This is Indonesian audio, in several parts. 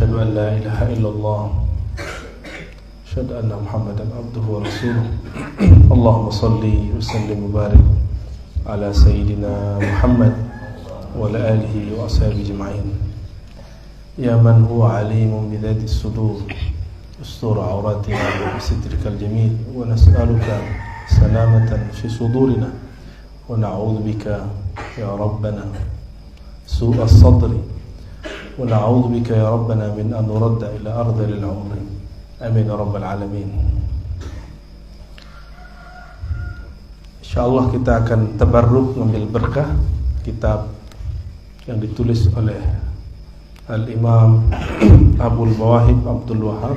أشهد أن لا إله إلا الله أشهد أن محمدا عبده ورسوله اللهم صل وسلم وبارك على سيدنا محمد وعلى آله وأصحابه أجمعين يا من هو عليم بذات الصدور استر عوراتنا بسترك الجميل ونسألك سلامة في صدورنا ونعوذ بك يا ربنا سوء الصدر ونعوذ بك يا ربنا من أن نرد إلى أرض العمر آمين يا رب العالمين. InsyaAllah kita akan tabarruk mengambil berkah kitab yang ditulis oleh Al-Imam Abul Mawahib Abdul Wahab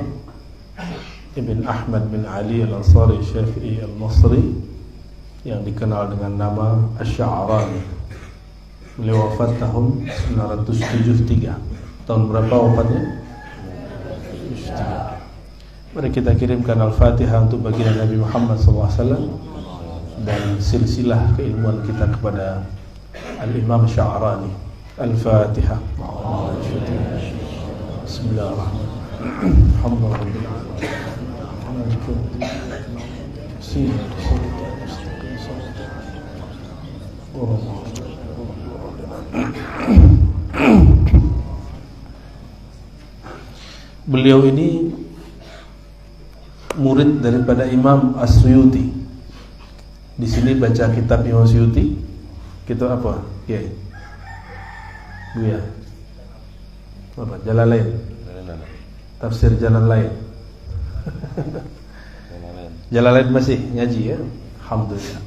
Ibn Ahmad bin Ali Al-Ansari Syafi'i Al-Masri yang dikenal dengan nama Asy-Sya'rani. Beliau wafat tahun 973. Tahun berapa wafatnya? 73. Mari kita kirimkan Al-Fatihah untuk baginda Nabi Muhammad SAW dan silsilah keilmuan kita kepada Al-Imam Sya'rani. Al-Fatihah. Bismillahirrahmanirrahim. Alhamdulillah. Beliau ini murid daripada Imam As-Suyuti. Di sini baca kitab Imam Suyuti. Kitab apa? Kiai. Buya. Apa? Jalalain. Tafsir Jalalain. Jalalain masih ngaji ya? Alhamdulillah.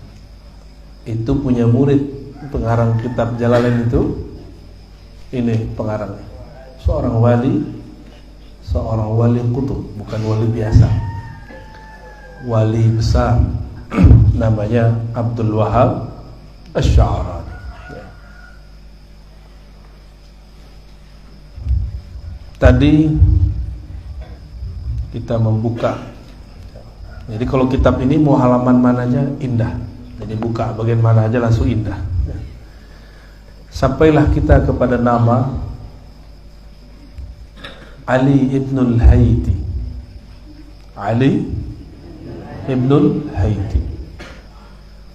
Itu punya murid pengarang kitab Jalalain itu. Ini pengarangnya. Seorang wali kutub, bukan wali biasa. Wali besar namanya Abdul Wahab Asy-Sya'rani. Tadi kita membuka. Jadi kalau kitab ini mau halaman mananya indah. Jadi buka bagian mana aja langsung indah. Sampailah kita kepada nama Ali Ibnul Haiti. Ali Ibnul Haiti.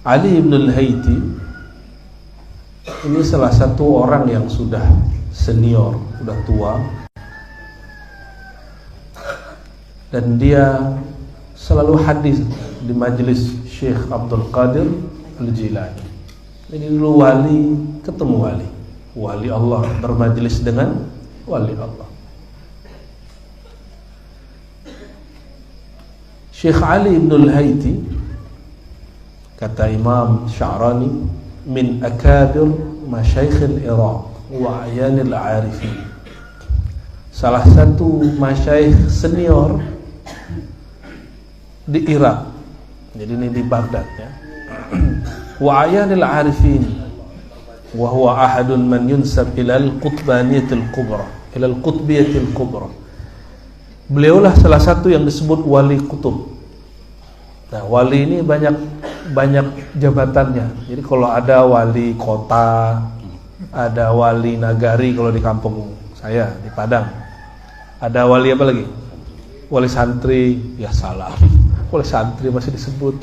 Ali Ibnul Haiti ini salah satu orang yang sudah senior, sudah tua. Dan dia selalu hadis di majelis Syekh Abdul Qadir Al-Jilani. Jadi dulu wali ketemu wali. Wali Allah bermajelis dengan wali Allah. Syekh Ali Ibnul Haiti, kata Imam Sya'rani, min akabir masyayikh al-Iraq wa ayan al-arifin. Salah satu masyayikh senior di Irak. Jadi ini di Baghdad ya. Wa ayan al-arifin wa huwa ahadun man yunsab ila al-qutbaniyatil kubra, ila al-qutbiyatil kubra. Beliaulah salah satu yang disebut wali kutub. Nah, wali ini banyak jabatannya. Jadi kalau ada wali kota, ada wali nagari kalau di kampung saya di Padang. Ada wali apa lagi? Wali santri, ya salah. Wali santri masih disebut.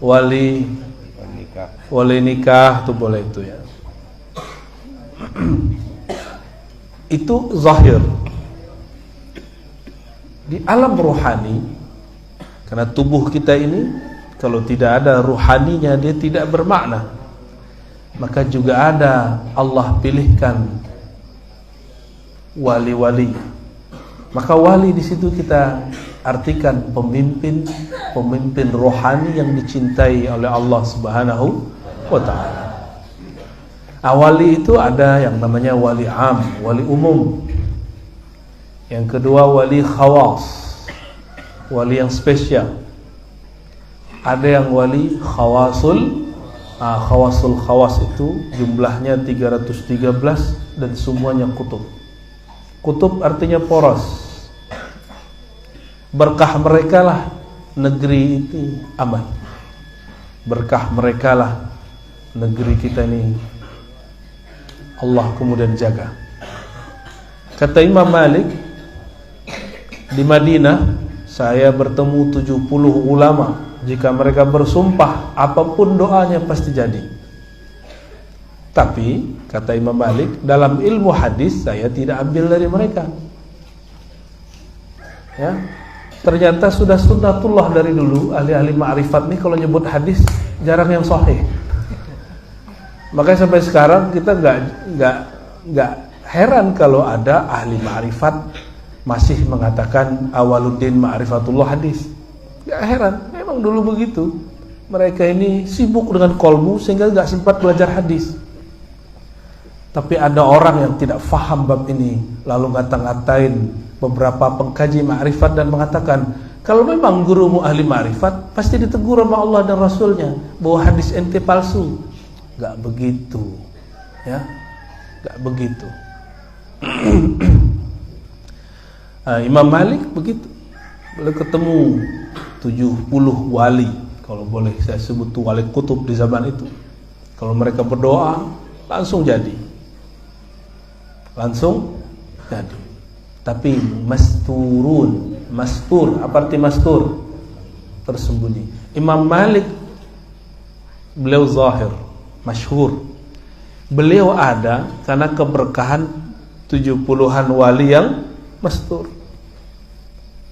Wali nikah tuh boleh itu ya. Itu zahir. Di alam rohani, karena tubuh kita ini kalau tidak ada rohaninya dia tidak bermakna. Maka juga ada Allah pilihkan wali-wali. Maka wali di situ kita artikan pemimpin rohani yang dicintai oleh Allah Subhanahu wa taala. Wali itu ada yang namanya wali am, wali umum. Yang kedua wali khawas, wali yang spesial. Ada yang wali khawasul. Khawasul khawas itu jumlahnya 313 dan semuanya kutub. Kutub artinya poros. Berkah mereka lah negeri itu aman. Berkah mereka lah negeri kita ini Allah kemudian jaga. Kata Imam Malik, di Madinah saya bertemu 70 ulama, jika mereka bersumpah apapun doanya pasti jadi. Tapi kata Imam Malik, dalam ilmu hadis saya tidak ambil dari mereka. Ya, ternyata sudah sunnatullah dari dulu, ahli-ahli ma'rifat nih kalau nyebut hadis jarang yang sahih. Makanya sampai sekarang kita nggak heran kalau ada ahli ma'rifat masih mengatakan awaluddin ma'rifatullah hadis. Nggak heran, memang dulu begitu. Mereka ini sibuk dengan kolbu sehingga nggak sempat belajar hadis. Tapi ada orang yang tidak faham bab ini, lalu ngata-ngatain beberapa pengkaji ma'rifat dan mengatakan, kalau memang gurumu ahli ma'rifat, pasti ditegur sama Allah dan Rasulnya bahwa hadis ente palsu. Gak begitu, ya, gak begitu. Imam Malik begitu, beliau ketemu 70 wali, kalau boleh saya sebut tuh wali kutub di zaman itu. Kalau mereka berdoa langsung jadi, langsung jadi. Tapi mastur, apa arti mastur? Tersembunyi. Imam Malik beliau zahir, masyhur. Beliau ada karena keberkahan 70-an wali yang mastur.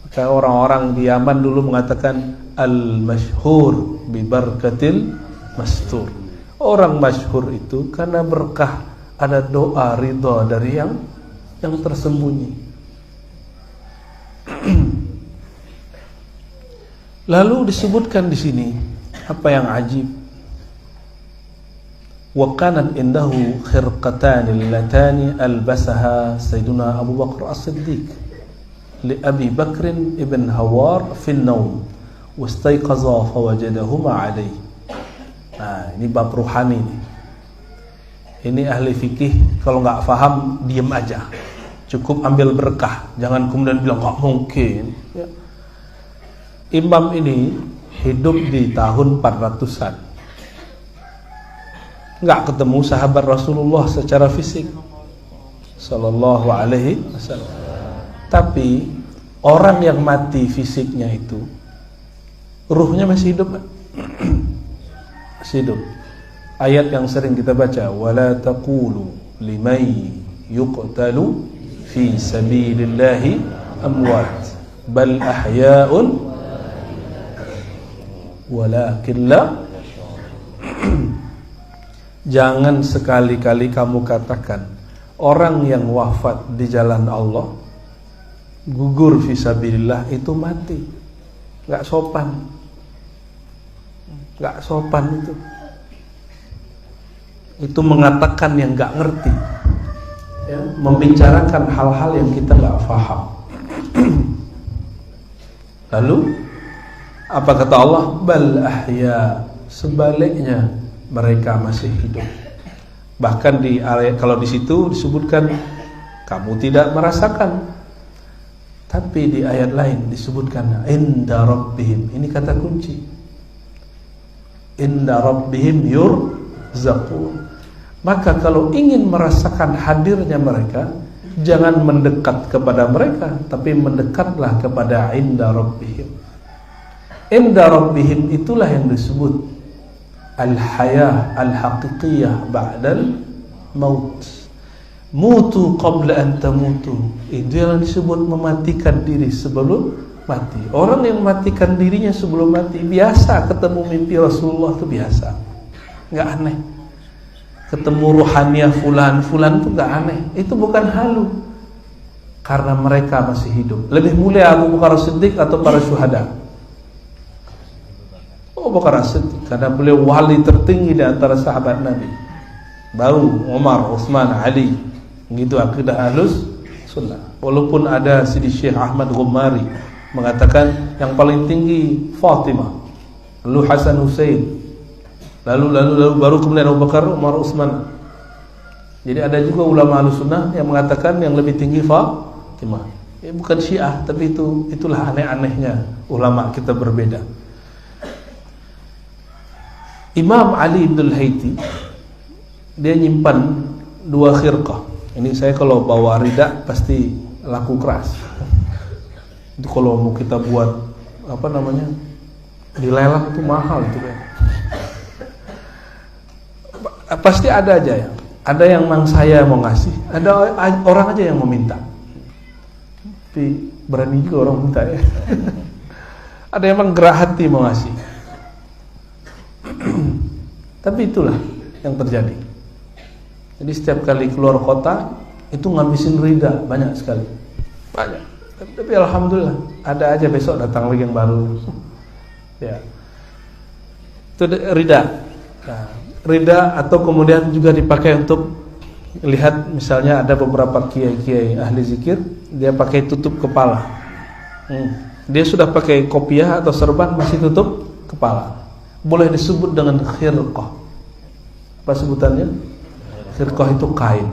Maka orang-orang di Yaman dulu mengatakan al-masyhur bi barakatil mastur. Orang masyhur itu karena berkah ada doa ridha dari yang tersembunyi. Lalu disebutkan di sini apa yang ajib. Wa kanat indahu khirqatan allatani albasaha Sayyiduna Abu Bakar As-Siddiq li Abi Bakr ibn Hawar fi an-nawm wastayqaza fawajadahuma alayhi. Nah, ini bab ruhani nih. Ini ahli fikih kalau nggak paham diam aja. Cukup ambil berkah, jangan kemudian bilang nggak mungkin. Ya. Imam ini hidup di tahun 400-an. Nggak ketemu sahabat Rasulullah secara fisik, sallallahu alaihi wasallam. Tapi orang yang mati fisiknya itu, ruhnya masih hidup. Masih hidup. Ayat yang sering kita baca, wala taqulu liman yuqtalu fi sabilillahi amwat bal ahya'un walakin la. Jangan sekali-kali kamu katakan orang yang wafat di jalan Allah, gugur fi sabilillah, itu mati. Enggak sopan. Enggak sopan itu. Itu mengatakan yang enggak ngerti. Ya, membicarakan hal-hal yang kita enggak paham. Lalu apa kata Allah? Bal ahya, sebaliknya mereka masih hidup. Bahkan di ayat, kalau di situ disebutkan kamu tidak merasakan, tapi di ayat lain disebutkan inda rabbihim. Ini kata kunci. Inda rabbihim yurzaqun. Maka kalau ingin merasakan hadirnya mereka, jangan mendekat kepada mereka, tapi mendekatlah kepada inda rabbihim. Inda rabbihim itulah yang disebut al-hayah al-haqiqiyah ba'dal maut. Mutu qabla an tamutu. Itu yang disebut mematikan diri sebelum mati. Orang yang mematikan dirinya sebelum mati biasa, ketemu mimpi Rasulullah itu biasa, nggak aneh. Ketemu ruhaniyah fulan itu nggak aneh. Itu bukan halu, karena mereka masih hidup. Lebih mulia Abu Bakar As-Siddiq atau para syuhada? Abu Bakar As-Siddiq, karena beliau wali tertinggi di antara sahabat Nabi. Baru Umar, Utsman, Ali. Begitu akidah Ahlus Sunnah. Walaupun ada Sidi Syekh Ahmad Ghumari mengatakan yang paling tinggi Fatimah, lalu Hasan Husain, lalu baru kemudian Abu Bakar, Umar, Utsman. Jadi ada juga ulama Ahlus Sunnah yang mengatakan yang lebih tinggi Fatimah. Bukan Syiah, tapi itulah aneh-anehnya ulama kita berbeda. Imam Ali bin Al-Haythi dia nyimpan 2 khirqah, Ini saya kalau bawa rida pasti laku keras. Itu kalau mau kita buat apa namanya dilelang itu mahal itu kan. Pasti ada aja ya. Ada yang memang saya mau ngasih, ada orang aja yang mau minta. Tapi berani juga orang minta ya. Ada yang memang gerak hati mau ngasih. Tapi itulah yang terjadi. Jadi setiap kali keluar kota itu ngabisin rida banyak sekali. Banyak. Tapi alhamdulillah ada aja besok datang lagi yang baru. Ya. Itu rida. Nah, rida atau kemudian juga dipakai untuk lihat misalnya ada beberapa kiai-kiai ahli zikir dia pakai tutup kepala. Dia sudah pakai kopiah atau serban masih tutup kepala. Boleh disebut dengan khirqah. Apa sebutannya? Khirqah itu kain.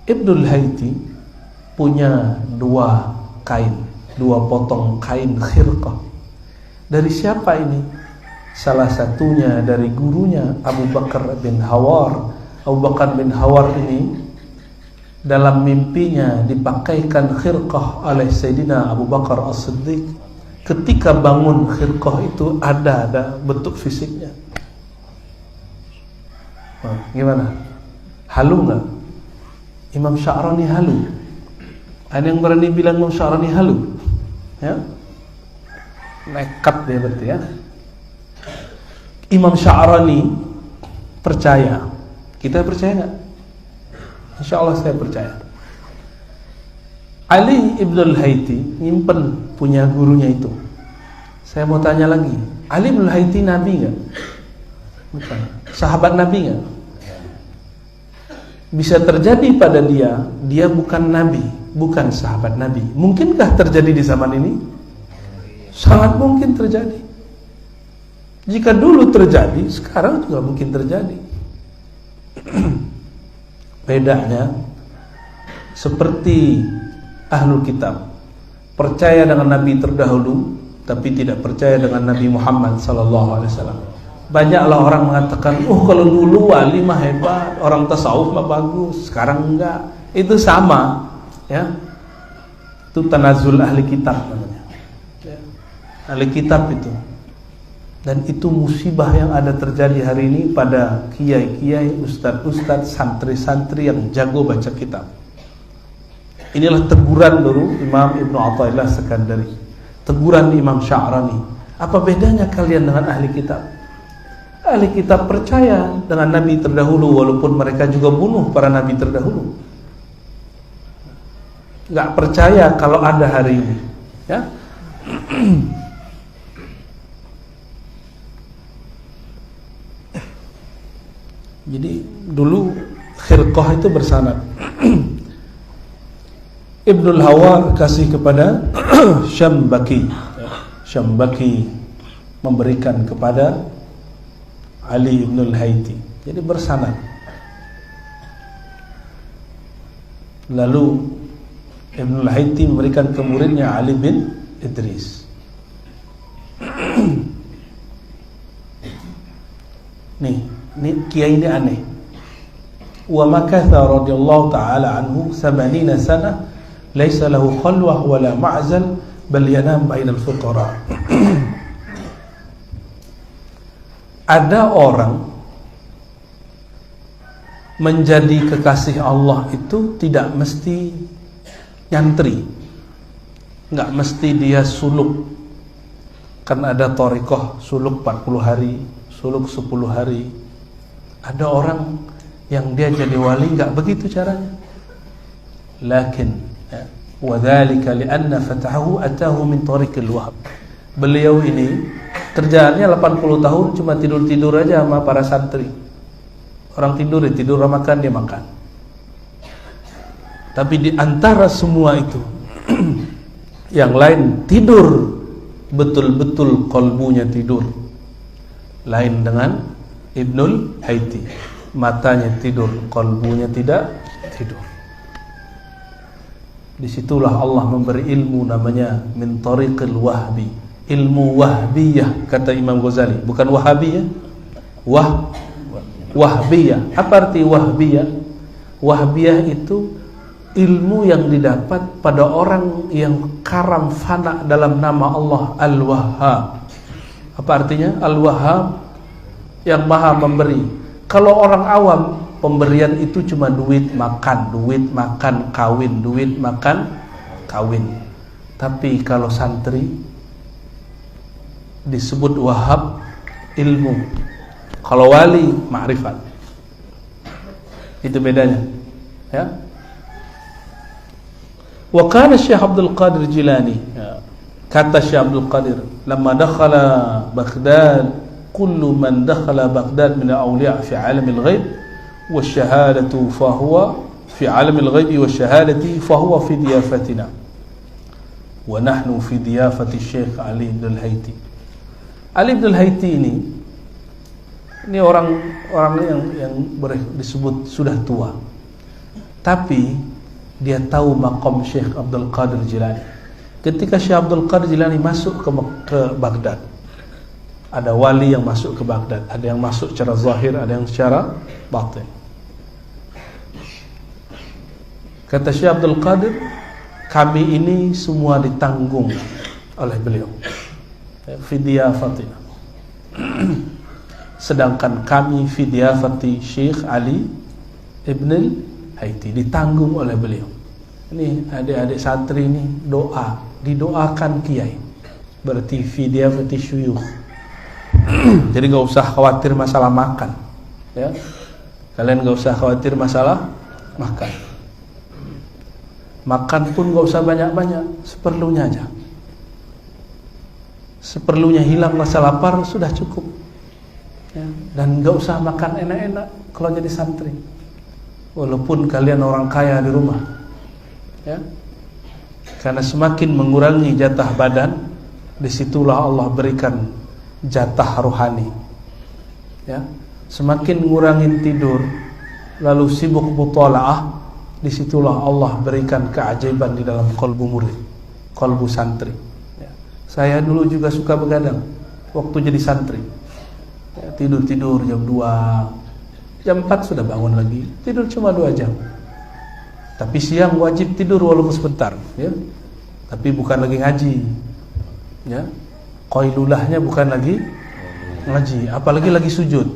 Ibnul Haiti punya 2 kain, 2 potong kain khirqah. Dari siapa ini? Salah satunya dari gurunya Abu Bakar bin Hawar. Abu Bakar bin Hawar ini dalam mimpinya dipakaikan khirqah oleh Sayyidina Abu Bakar As-Siddiq. Ketika bangun khirqah itu ada bentuk fisiknya. Gimana? Halu nggak? Imam Sya'rani halu. Ada yang berani bilang Imam Sya'rani halu? Ya? Nekat dia berarti ya. Imam Sya'rani percaya. Kita percaya nggak? Insya Allah saya percaya. Ali Ibnul Haiti nyimpen punya gurunya itu. Saya mau tanya lagi, Ali Ibnul Haiti Nabi nggak? Bukan. Sahabat Nabi nggak? Bisa terjadi pada dia bukan Nabi, bukan sahabat Nabi. Mungkinkah terjadi di zaman ini? Sangat mungkin terjadi. Jika dulu terjadi, sekarang juga mungkin terjadi. Bedanya seperti ahlul kitab, percaya dengan Nabi terdahulu, tapi tidak percaya dengan Nabi Muhammad SAW. Banyaklah orang mengatakan, kalau dulu wali mah hebat, orang tasawuf mah bagus, sekarang enggak. Itu sama, ya. Itu tanazul ahli kitab namanya. Ya. Ahli kitab itu. Dan itu musibah yang ada terjadi hari ini pada kiai-kiai, ustadz-ustadz, santri-santri yang jago baca kitab. Inilah teguran dulu Imam Ibnu Athaillah Sekandari. Teguran Imam Sya'rani. Apa bedanya kalian dengan ahli kitab? Ahli kitab percaya dengan nabi terdahulu walaupun mereka juga bunuh para nabi terdahulu. Gak percaya kalau ada hari ini, ya. Jadi dulu khirqah itu bersanad. Ibnul Hawar kasih kepada Syambaki. Syambaki memberikan kepada Ali Ibnul Haiti. Jadi bersanad. Lalu Ibnul Haiti memberikan ke muridnya Ali bin Idris. Nih kiai ini aneh. Wa makatha radhiyallahu ta'ala anhu 80 sana laisa lahu khalwah wala ma'zal bal yanam bainal fuqara. Ada orang menjadi kekasih Allah itu tidak mesti nyantri, nggak mesti dia suluk. Kan ada thariqah suluk 40 hari, suluk 10 hari. Ada orang yang dia jadi wali nggak begitu caranya. Lakin wa dzalika li'anna fatahu atahu min tariqil wahab. Beliau ini kerjaannya 80 tahun cuma tidur-tidur aja sama para santri. Orang tidur makan dia makan. Tapi di antara semua itu yang lain tidur betul-betul kolbunya tidur. Lain dengan Ibnul Haiti, matanya tidur, kolbunya tidak tidur. Disitulah Allah memberi ilmu namanya min tariqil wahbi, ilmu wahbiyah kata Imam Ghazali, bukan wahabiyah. Wahbiyah. Apa arti wahbiyah? Wahhabiyah itu ilmu yang didapat pada orang yang karam fana dalam nama Allah Al-Wahhab. Apa artinya? Al-Wahhab, yang maha memberi. Kalau orang awam, pemberian itu cuma duit makan, kawin, duit makan, kawin. Tapi kalau santri disebut wahhab, ilmu. Kalau wali, ma'rifat. Itu bedanya, ya. Wa kana Syekh Abdul Qadir Jilani, kata Syekh Abdul Qadir, lamma dakhala Baghdad, kullu man dakhala Baghdad min al-awliya fi alam al-ghaib wa syahadatu fa huwa fi alam al-ghaib wa syahadati fa huwa fi diyafatina wa nahnu fi diyafati Syekh Ali ibn al-Haiti. Ali ibn al-Haiti ini orang yang disebut sudah tua, tapi dia tahu maqam Syekh Abdul Qadir Jilani. Ketika Syekh Abdul Qadir Jilani masuk ke Baghdad, ada wali yang masuk ke Baghdad, ada yang masuk secara zahir, ada yang secara batin. Kata Syekh Abdul Qadir, kami ini semua ditanggung oleh beliau, fidiyafatina. Sedangkan kami fidiyafati Syekh Ali ibn al-Haiti, ditanggung oleh beliau. Ini adik-adik santri ini didoakan kiai, berarti fidiyafati syuyukh. Jadi nggak usah khawatir masalah makan, ya. Kalian nggak usah khawatir masalah makan. Makan pun nggak usah banyak-banyak, seperlunya aja. Seperlunya, hilang rasa lapar sudah cukup, ya. Dan nggak usah makan enak-enak kalau jadi santri, walaupun kalian orang kaya di rumah, ya. Karena semakin mengurangi jatah badan, disitulah Allah berikan jatah rohani, ya. Semakin ngurangin tidur, lalu sibuk mutalaah, disitulah Allah berikan keajaiban di dalam kalbu murid, kalbu santri, ya. Saya dulu juga suka begadang waktu jadi santri, ya, tidur jam 2, jam 4 sudah bangun lagi, tidur cuma 2 jam. Tapi siang wajib tidur walaupun sebentar, ya. Tapi bukan lagi ngaji, ya. Qailulahnya bukan lagi ngaji, apalagi lagi sujud.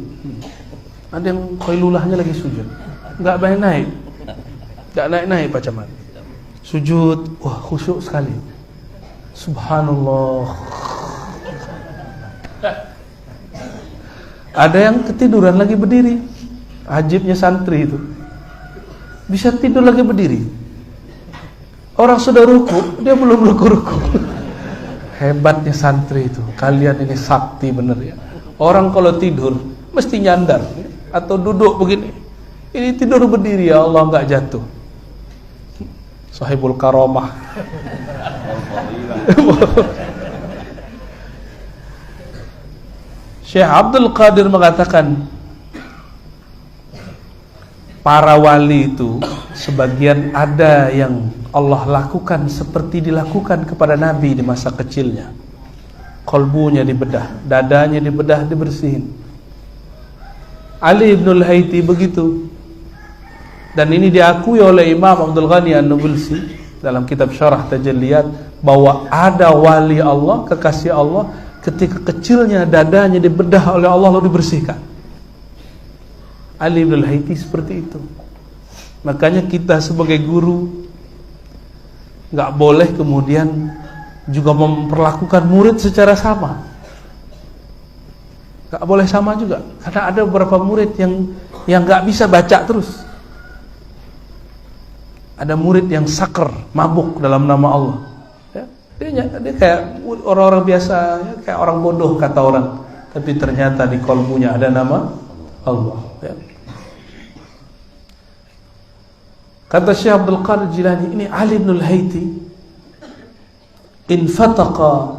Ada yang qailulahnya lagi sujud, nggak naik, nggak naik Pak Camat. Sujud, wah khusyuk sekali. Subhanallah. Ada yang ketiduran lagi berdiri. Ajibnya santri itu, bisa tidur lagi berdiri. Orang sudah ruku, dia belum ruku. Hebatnya santri itu. Kalian ini sakti bener, ya. Orang kalau tidur mesti nyandar, ya, atau duduk begini. Ini tidur berdiri, ya Allah, nggak jatuh. Sahibul karamah. Syekh Abdul Qadir mengatakan, para wali itu sebagian ada yang Allah lakukan seperti dilakukan kepada Nabi di masa kecilnya. Kalbunya dibedah, dadanya dibedah, dibersihin. Ali ibn al-Haiti begitu. Dan ini diakui oleh Imam Abdul Ghani An-Nabulsi dalam kitab Syarah Tajalliyat, bahwa ada wali Allah, kekasih Allah, ketika kecilnya dadanya dibedah oleh Allah lalu dibersihkan. Ali ibn al-Haiti seperti itu. Makanya kita sebagai guru nggak boleh kemudian juga memperlakukan murid secara sama. Nggak boleh sama juga, karena ada beberapa murid yang nggak bisa baca terus. Ada murid yang saker, mabuk dalam nama Allah, ya. Dia kayak orang-orang biasa, ya, kayak orang bodoh kata orang, tapi ternyata di kalbunya ada nama Allah, ya. Kata Syekh Abdul Qadir Jilani, ini Ali ibn al-Haiti infataqa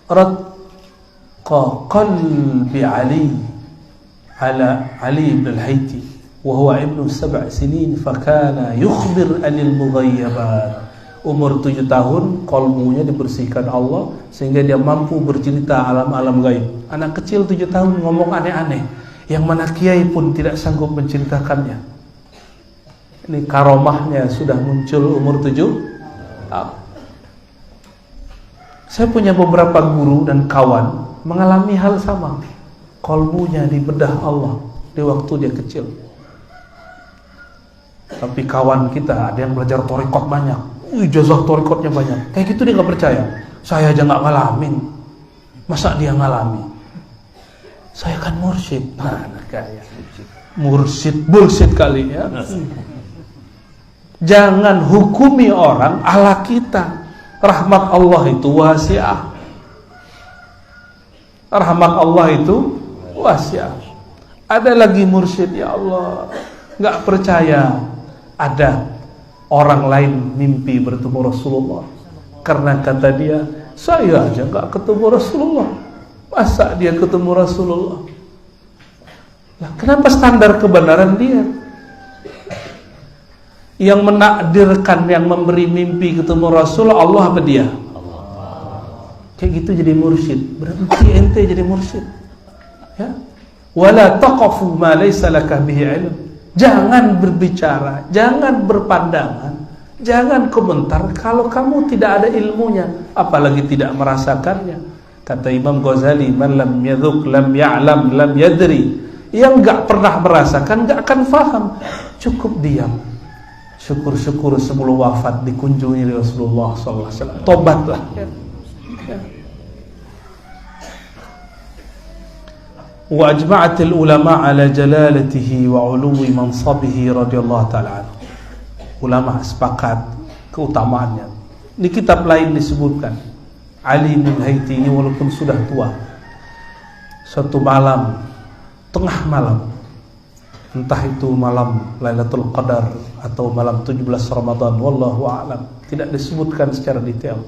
radqa qalbi ala Ali ibn al-Haiti wa huwa ibnu 7 sinin fakana yukhbir anil mughayyabat. Umur 7 tahun kalbunya dibersihkan Allah sehingga dia mampu bercerita alam-alam gaib. Anak kecil 7 tahun ngomong aneh-aneh yang mana kiai pun tidak sanggup menceritakannya. Ini karomahnya sudah muncul umur 7 tahun. Saya punya beberapa guru dan kawan mengalami hal sama. Kolbunya dibedah Allah di waktu dia kecil. Tapi kawan kita ada yang belajar thariqat banyak, ijazah thariqatnya banyak. Kayak gitu dia nggak percaya. Saya aja nggak ngalamin, masa dia ngalami? Saya kan mursyid. Mana kayak mursyid bullshit kali ya. Jangan hukumi orang ala kita. Rahmat Allah itu wasi'ah. Rahmat Allah itu wasi'ah. Ada lagi mursyid, ya Allah, nggak percaya ada orang lain mimpi bertemu Rasulullah. Karena kata dia, saya aja nggak ketemu Rasulullah, masa dia ketemu Rasulullah? Nah, kenapa standar kebenaran dia? Yang menakdirkan, yang memberi mimpi ketemu Rasul Allah apa dia? Kayak gitu jadi mursyid. Berhenti ente jadi mursyid. Ya. Wala taqafu ma laysa laka bihi ilm. Jangan berbicara, jangan berpandangan, jangan komentar kalau kamu tidak ada ilmunya, apalagi tidak merasakannya. Kata Imam Ghazali, man lam yadhuq lam ya'lam lam yadri. Yang enggak pernah merasakan enggak akan faham. Cukup diam. Syukur-syukur sebelum wafat dikunjungi Rasulullah SAW. Tobatlah. Ya. Wa ajma'atil ulama ala jalalatihi wa uluwi mansabihi radhiyallahu ta'ala anhu. Ulama sepakat keutamaannya. Di kitab lain disebutkan Ali bin Haiti ini walaupun sudah tua, suatu malam, tengah malam, entah itu malam Lailatul Qadar atau malam 17 Ramadan, wallahu a'lam, tidak disebutkan secara detail.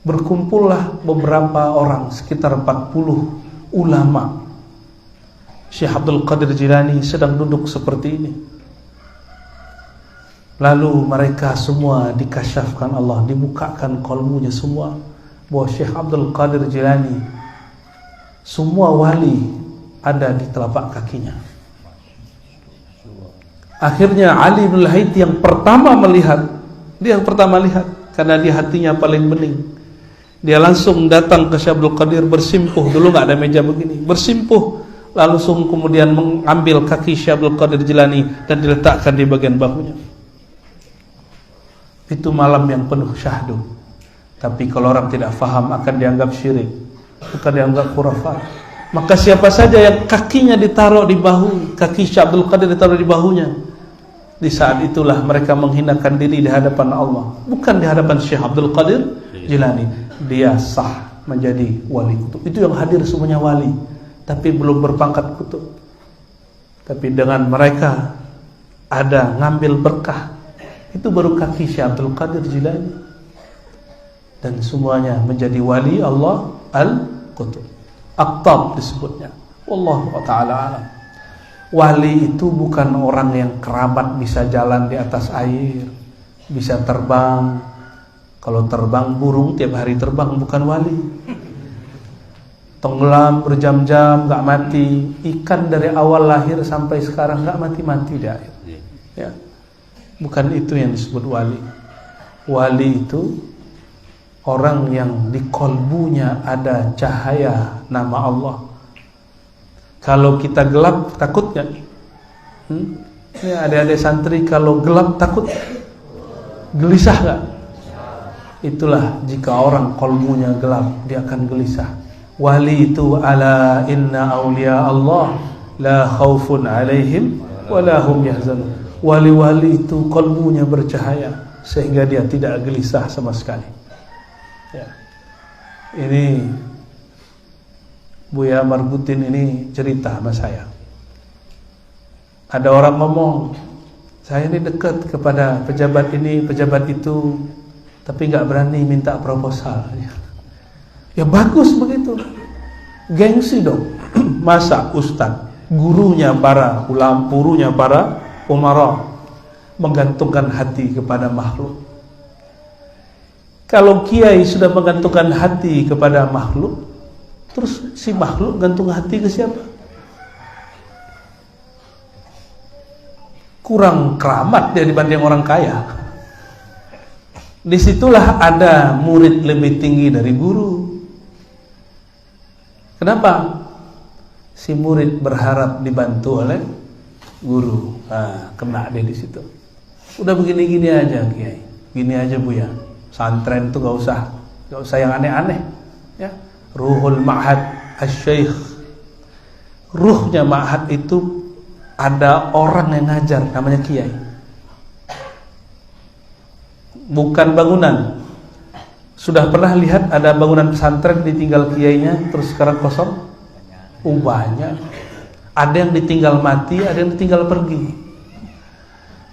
Berkumpullah beberapa orang, sekitar 40 ulama. Syekh Abdul Qadir Jilani sedang duduk seperti ini. Lalu mereka semua dikasyafkan Allah, dibukakan qalbunya semua, bahwa Syekh Abdul Qadir Jilani semua wali ada di telapak kakinya. Akhirnya Ali bin Haiti yang pertama melihat, dia yang pertama lihat, karena dia hatinya paling bening. Dia langsung datang ke Syekh Abdul Qadir bersimpuh, dulu nggak ada meja begini, bersimpuh, langsung kemudian mengambil kaki Syekh Abdul Qadir Jilani dan diletakkan di bagian bahunya. Itu malam yang penuh syahdu. Tapi kalau orang tidak faham akan dianggap syirik, akan dianggap khurafat. Maka siapa saja yang kakinya ditaruh di bahu, kaki Syekh Abdul Qadir ditaruh di bahunya, di saat itulah mereka menghinakan diri di hadapan Allah, bukan di hadapan Syekh Abdul Qadir Jilani. Dia sah menjadi wali kutub. Itu yang hadir semuanya wali, tapi belum berpangkat kutub. Tapi dengan mereka ada ngambil berkah, itu baru kaki Syekh Abdul Qadir Jilani. Dan semuanya menjadi wali Allah al-Qutub. Aqtab disebutnya. Wallahu ta'ala alam. Wali itu bukan orang yang keramat bisa jalan di atas air, bisa terbang. Kalau terbang burung tiap hari terbang, bukan wali. Tenggelam berjam-jam gak mati. Ikan dari awal lahir sampai sekarang gak mati-mati di air. Ya. Bukan itu yang disebut wali. Wali itu orang yang di kolbunya ada cahaya nama Allah. Kalau kita gelap takut gak? Ini adik-adik santri kalau gelap takut, gelisah gak? Itulah jika orang kolbunya gelap, dia akan gelisah. Wali itu ala inna awliya Allah la khawfun alaihim wa la hum yahzanun. Wali-wali itu kolbunya bercahaya sehingga dia tidak gelisah sama sekali. Ya. Ini Buya Marbutin ini cerita sama saya. Ada orang ngomong, saya ini dekat kepada pejabat ini, pejabat itu, tapi gak berani minta proposal. Ya bagus begitu, gengsi dong. Masa ustadz, gurunya para ulama, gurunya para umara menggantungkan hati kepada makhluk. Kalau kiai sudah menggantungkan hati kepada makhluk, terus si makhluk gantung hati ke siapa? kurang keramat dia dibanding orang kaya. Disitulah ada murid lebih tinggi dari guru. Kenapa? Si murid berharap dibantu oleh guru. Nah, kena dia di situ. Udah begini-gini aja Kiai, gini aja Bu ya. Santren itu gak usah yang aneh-aneh. Ya, Ruhul Ma'had Asy-Syaikh. Ruhnya Ma'had itu ada orang yang ngajar, namanya Kiai. Bukan bangunan. Sudah pernah lihat ada bangunan pesantren ditinggal kiainya terus sekarang kosong? Banyak. Ada yang ditinggal mati, ada yang ditinggal pergi.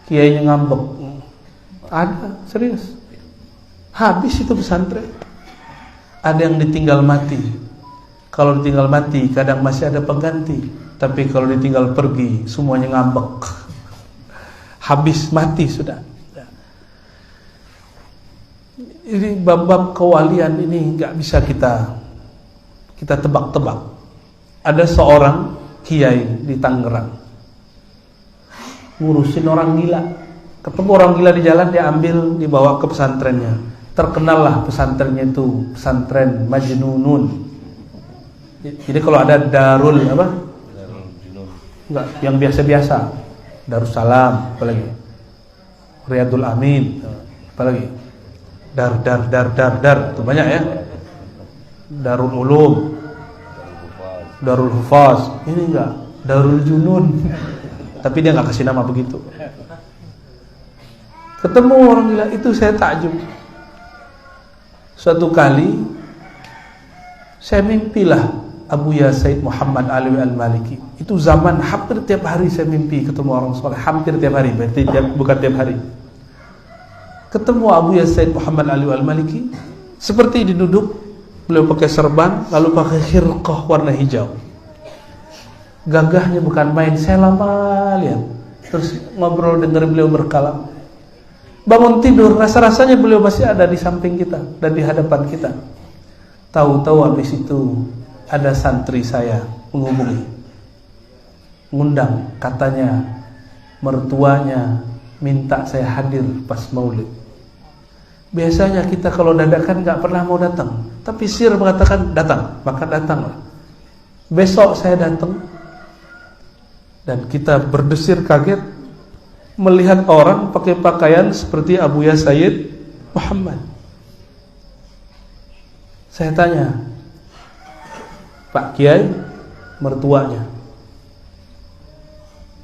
Kiainya ngambek. Ada, serius. Habis itu pesantren. Ada yang ditinggal mati. Kalau ditinggal mati kadang masih ada pengganti, tapi kalau ditinggal pergi semuanya ngambek. Habis, mati sudah. Ini bab-bab kewalian ini nggak bisa kita tebak-tebak. Ada seorang kiai di Tangerang ngurusin orang gila. Ketemu orang gila di jalan, dia ambil, dibawa ke pesantrennya. Terkenallah pesantrennya itu pesantren Majnunun. Jadi kalau ada Darul apa? Enggak, yang biasa-biasa. Darussalam, apalagi Riyadul Amin, apalagi Dar, itu banyak ya. Darul Ulum, Darul Hufaz. Ini enggak, Darul Junun. Tapi dia enggak kasih nama begitu. Ketemu orang gila itu, saya takjub. Suatu kali saya mimpilah Abuya Said Muhammad Alwi Al-Maliki. Itu zaman hampir tiap hari saya mimpi ketemu orang soleh. Hampir tiap hari, berarti bukan tiap hari. Ketemu Abuya Said Muhammad Alwi Al-Maliki, seperti duduk, beliau pakai serban, lalu pakai khirqah warna hijau. Gagahnya bukan main, saya lama lihat. Terus ngobrol, dengar beliau berkalam. Bangun tidur, rasa-rasanya beliau masih ada di samping kita dan di hadapan kita. Tahu-tahu habis itu ada santri saya menghubungi, ngundang, katanya mertuanya minta saya hadir pas maulid. Biasanya kita kalau dadakan gak pernah mau datang, tapi Sir mengatakan datang, maka datanglah. Besok saya datang, dan kita berdesir kaget melihat orang pakai pakaian seperti Abuya Sayyid Muhammad. Saya tanya, Pak Kiai, mertuanya,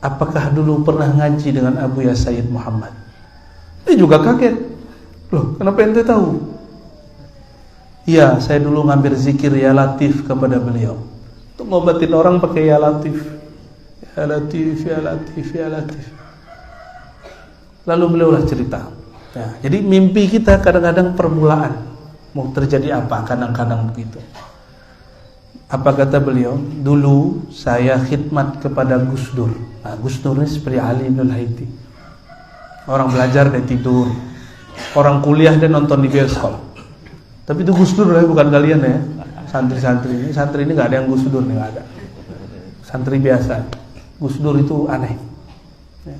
apakah dulu pernah ngaji dengan Abuya Sayyid Muhammad? Dia juga kaget. Loh, kenapa ente tahu? Iya, saya dulu ngambil zikir Ya Latif kepada beliau. Untuk ngobatin orang pakai Ya Latif. Ya Latif, Ya Latif, Ya Latif. Lalu beliau lah cerita. Ya, jadi mimpi kita kadang-kadang permulaan. Mau terjadi apa, kadang-kadang begitu. Apa kata beliau? Dulu saya khidmat kepada Gus Dur. Nah, Gus Dur ini seperti Ali bin Al-Haiti. Orang belajar dia tidur, orang kuliah dia nonton di bioskop. Tapi itu Gus Dur ya, bukan kalian ya. Santri ini nggak ada yang Gus Dur nih, nggak ada. Santri biasa. Gus Dur itu aneh. Ya.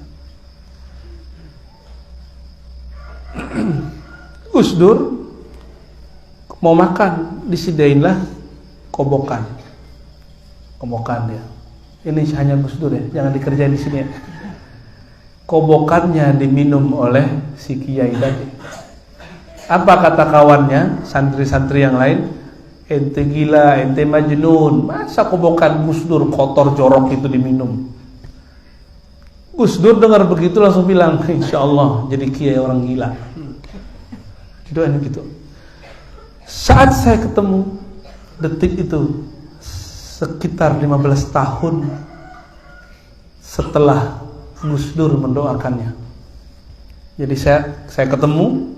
Gus Dur mau makan, disediainlah kobokan dia. Ini hanya Gus Dur ya, jangan dikerjain di sini ya. Kobokannya diminum oleh si kiai tadi. Apa kata kawannya, santri-santri yang lain? Ente gila, ente majnun. Masa kobokan Gus Dur kotor jorok itu diminum? Gus Dur dengar begitu langsung bilang, insya Allah jadi kiai orang gila. Doain gitu. Saat saya ketemu detik itu sekitar 15 tahun setelah Gus Dur mendoakannya. Jadi saya ketemu,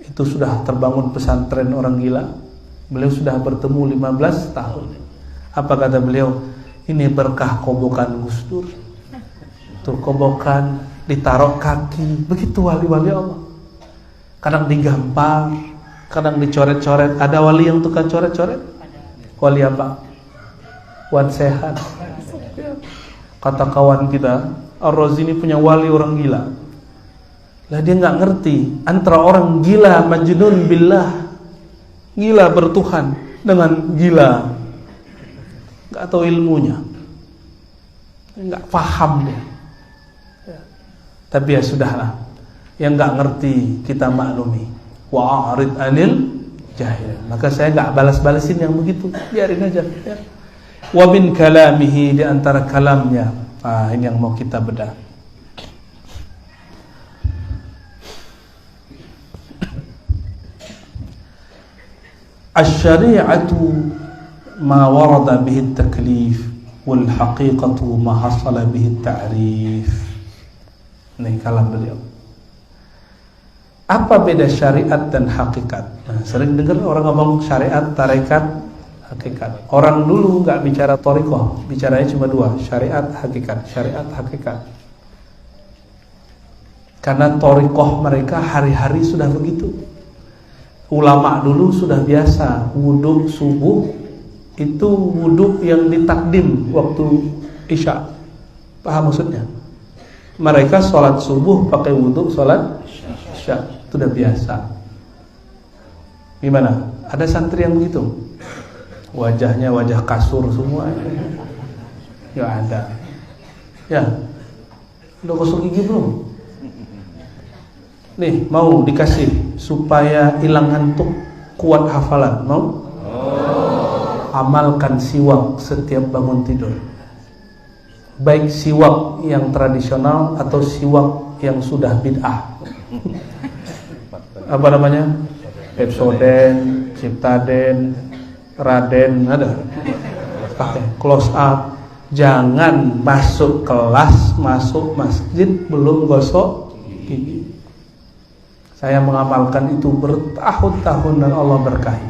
itu sudah terbangun pesantren orang gila. Beliau sudah bertemu 15 tahun. Apa kata beliau? Ini berkah kobokan Gus Dur. Tuh kobokan ditaruh kaki. Begitu wali-wali Allah. Kadang digampar, kadang dicoret-coret. Ada wali yang tukang coret-coret? Wali apa? Wan Sehat. Kata kawan kita, Ar-Razi ini punya wali orang gila. Lah dia nggak ngerti antara orang gila majnun billah, gila bertuhan, dengan gila nggak tahu ilmunya, nggak paham dia. Ya. Tapi ya sudahlah, yang nggak ngerti kita maklumi. Wa'arid anil jahil. Maka saya nggak balas-balasin yang begitu, biarin aja. Ya. Wa min kalamihi, di antara kalamnya. Ini yang mau kita bedah. Asy-syari'atu ma warada bihi at-taklif wal haqiqatu ma hasala bihi at-ta'rif. Ini kalam beliau. Apa beda syariat dan hakikat? Nah, sering dengar orang ngomong syariat, tarekat, hakikat. Orang dulu nggak bicara thariqah, bicaranya cuma dua, syariat, hakikat, syariat, hakikat. Karena thariqah mereka hari-hari sudah begitu. Ulama dulu sudah biasa wudhu subuh itu wudhu yang ditakdim waktu isya. Paham maksudnya? Mereka sholat subuh pakai wudhu sholat isya, itu udah biasa. Gimana? Ada santri yang begitu? Wajahnya wajah kasur semua? Nggak ada. Ya, udah gosok gigi belum? Nih, mau dikasih supaya hilang ngantuk, kuat hafalan, mau? Amalkan siwak setiap bangun tidur. Baik siwak yang tradisional atau siwak yang sudah bid'ah. Apa namanya? Pepsodent, Ciptaden, Raden, ada. Pakai close up. Jangan masuk kelas, masuk masjid belum gosok gigi. Saya mengamalkan itu bertahun-tahun dan Allah berkahi.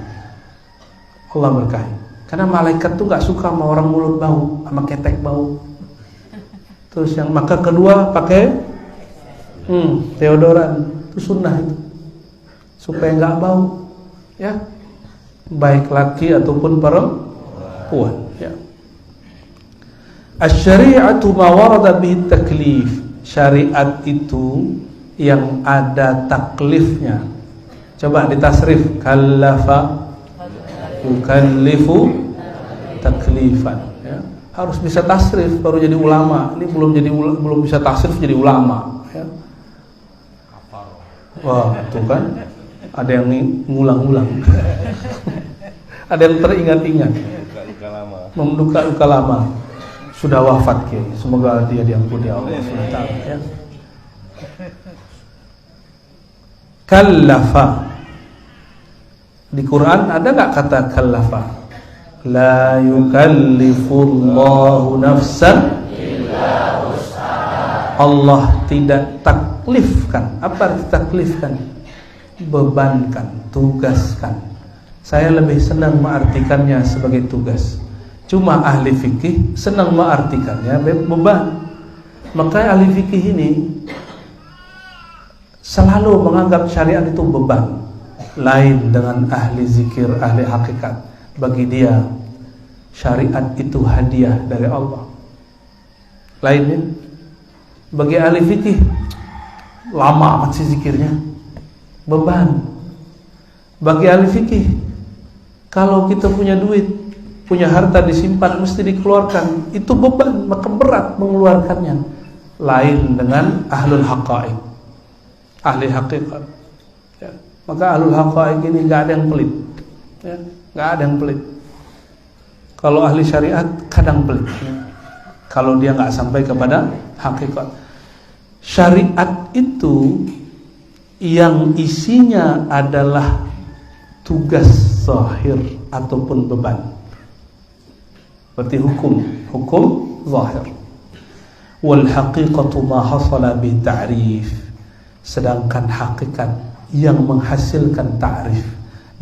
Allah berkahi. Karena malaikat tuh nggak suka sama orang mulut bau, sama ketek bau. Terus yang maka kedua pakai deodoran, itu sunnah itu, supaya nggak bau, ya. Baik laki ataupun perempuan. Ya. Asy-syari'atu ma warada bihi taklif. Syariat itu yang ada taklifnya. Coba ditasrif, kallafa yukallifu taklifan, ya. Harus bisa tasrif baru jadi ulama. Ini belum bisa tasrif jadi ulama, ya. Wah, itu kan ada yang ngulang-ngulang. Ada yang teringat-ingat. Memduka luka lama. Sudah wafat, Kiai. Semoga dia diampuni Allah Subhanahu wa taala, ya. Kallafa. Di Quran ada nggak kata kallafa? La yukallifullahu nafsan illa wus'aha. Allah tidak taklifkan. Apa arti taklifkan? Bebankan, tugaskan. Saya lebih senang mengartikannya sebagai tugas. Cuma ahli fikih senang mengartikannya beban. Maka ahli fikih ini selalu menganggap syariat itu beban. Lain dengan ahli zikir, ahli hakikat. Bagi dia syariat itu hadiah dari Allah. Lainnya bagi ahli fikih, lama amat sih zikirnya, beban. Bagi ahli fikih, kalau kita punya duit, punya harta disimpan mesti dikeluarkan, itu beban, maka berat mengeluarkannya. Lain dengan ahlul haqaiq, ahli hakikat, ya. Maka ahlul haqaiq ini nggak ada yang pelit, ya. Nggak ada yang pelit. Kalau ahli syariat kadang pelit, ya. Kalau dia nggak sampai kepada hakikat. Syariat itu yang isinya adalah tugas zahir ataupun beban. Berarti hukum zahir. Wal haqiqatu ma hasala bi ta'rif. Sedangkan hakikat yang menghasilkan ta'rif.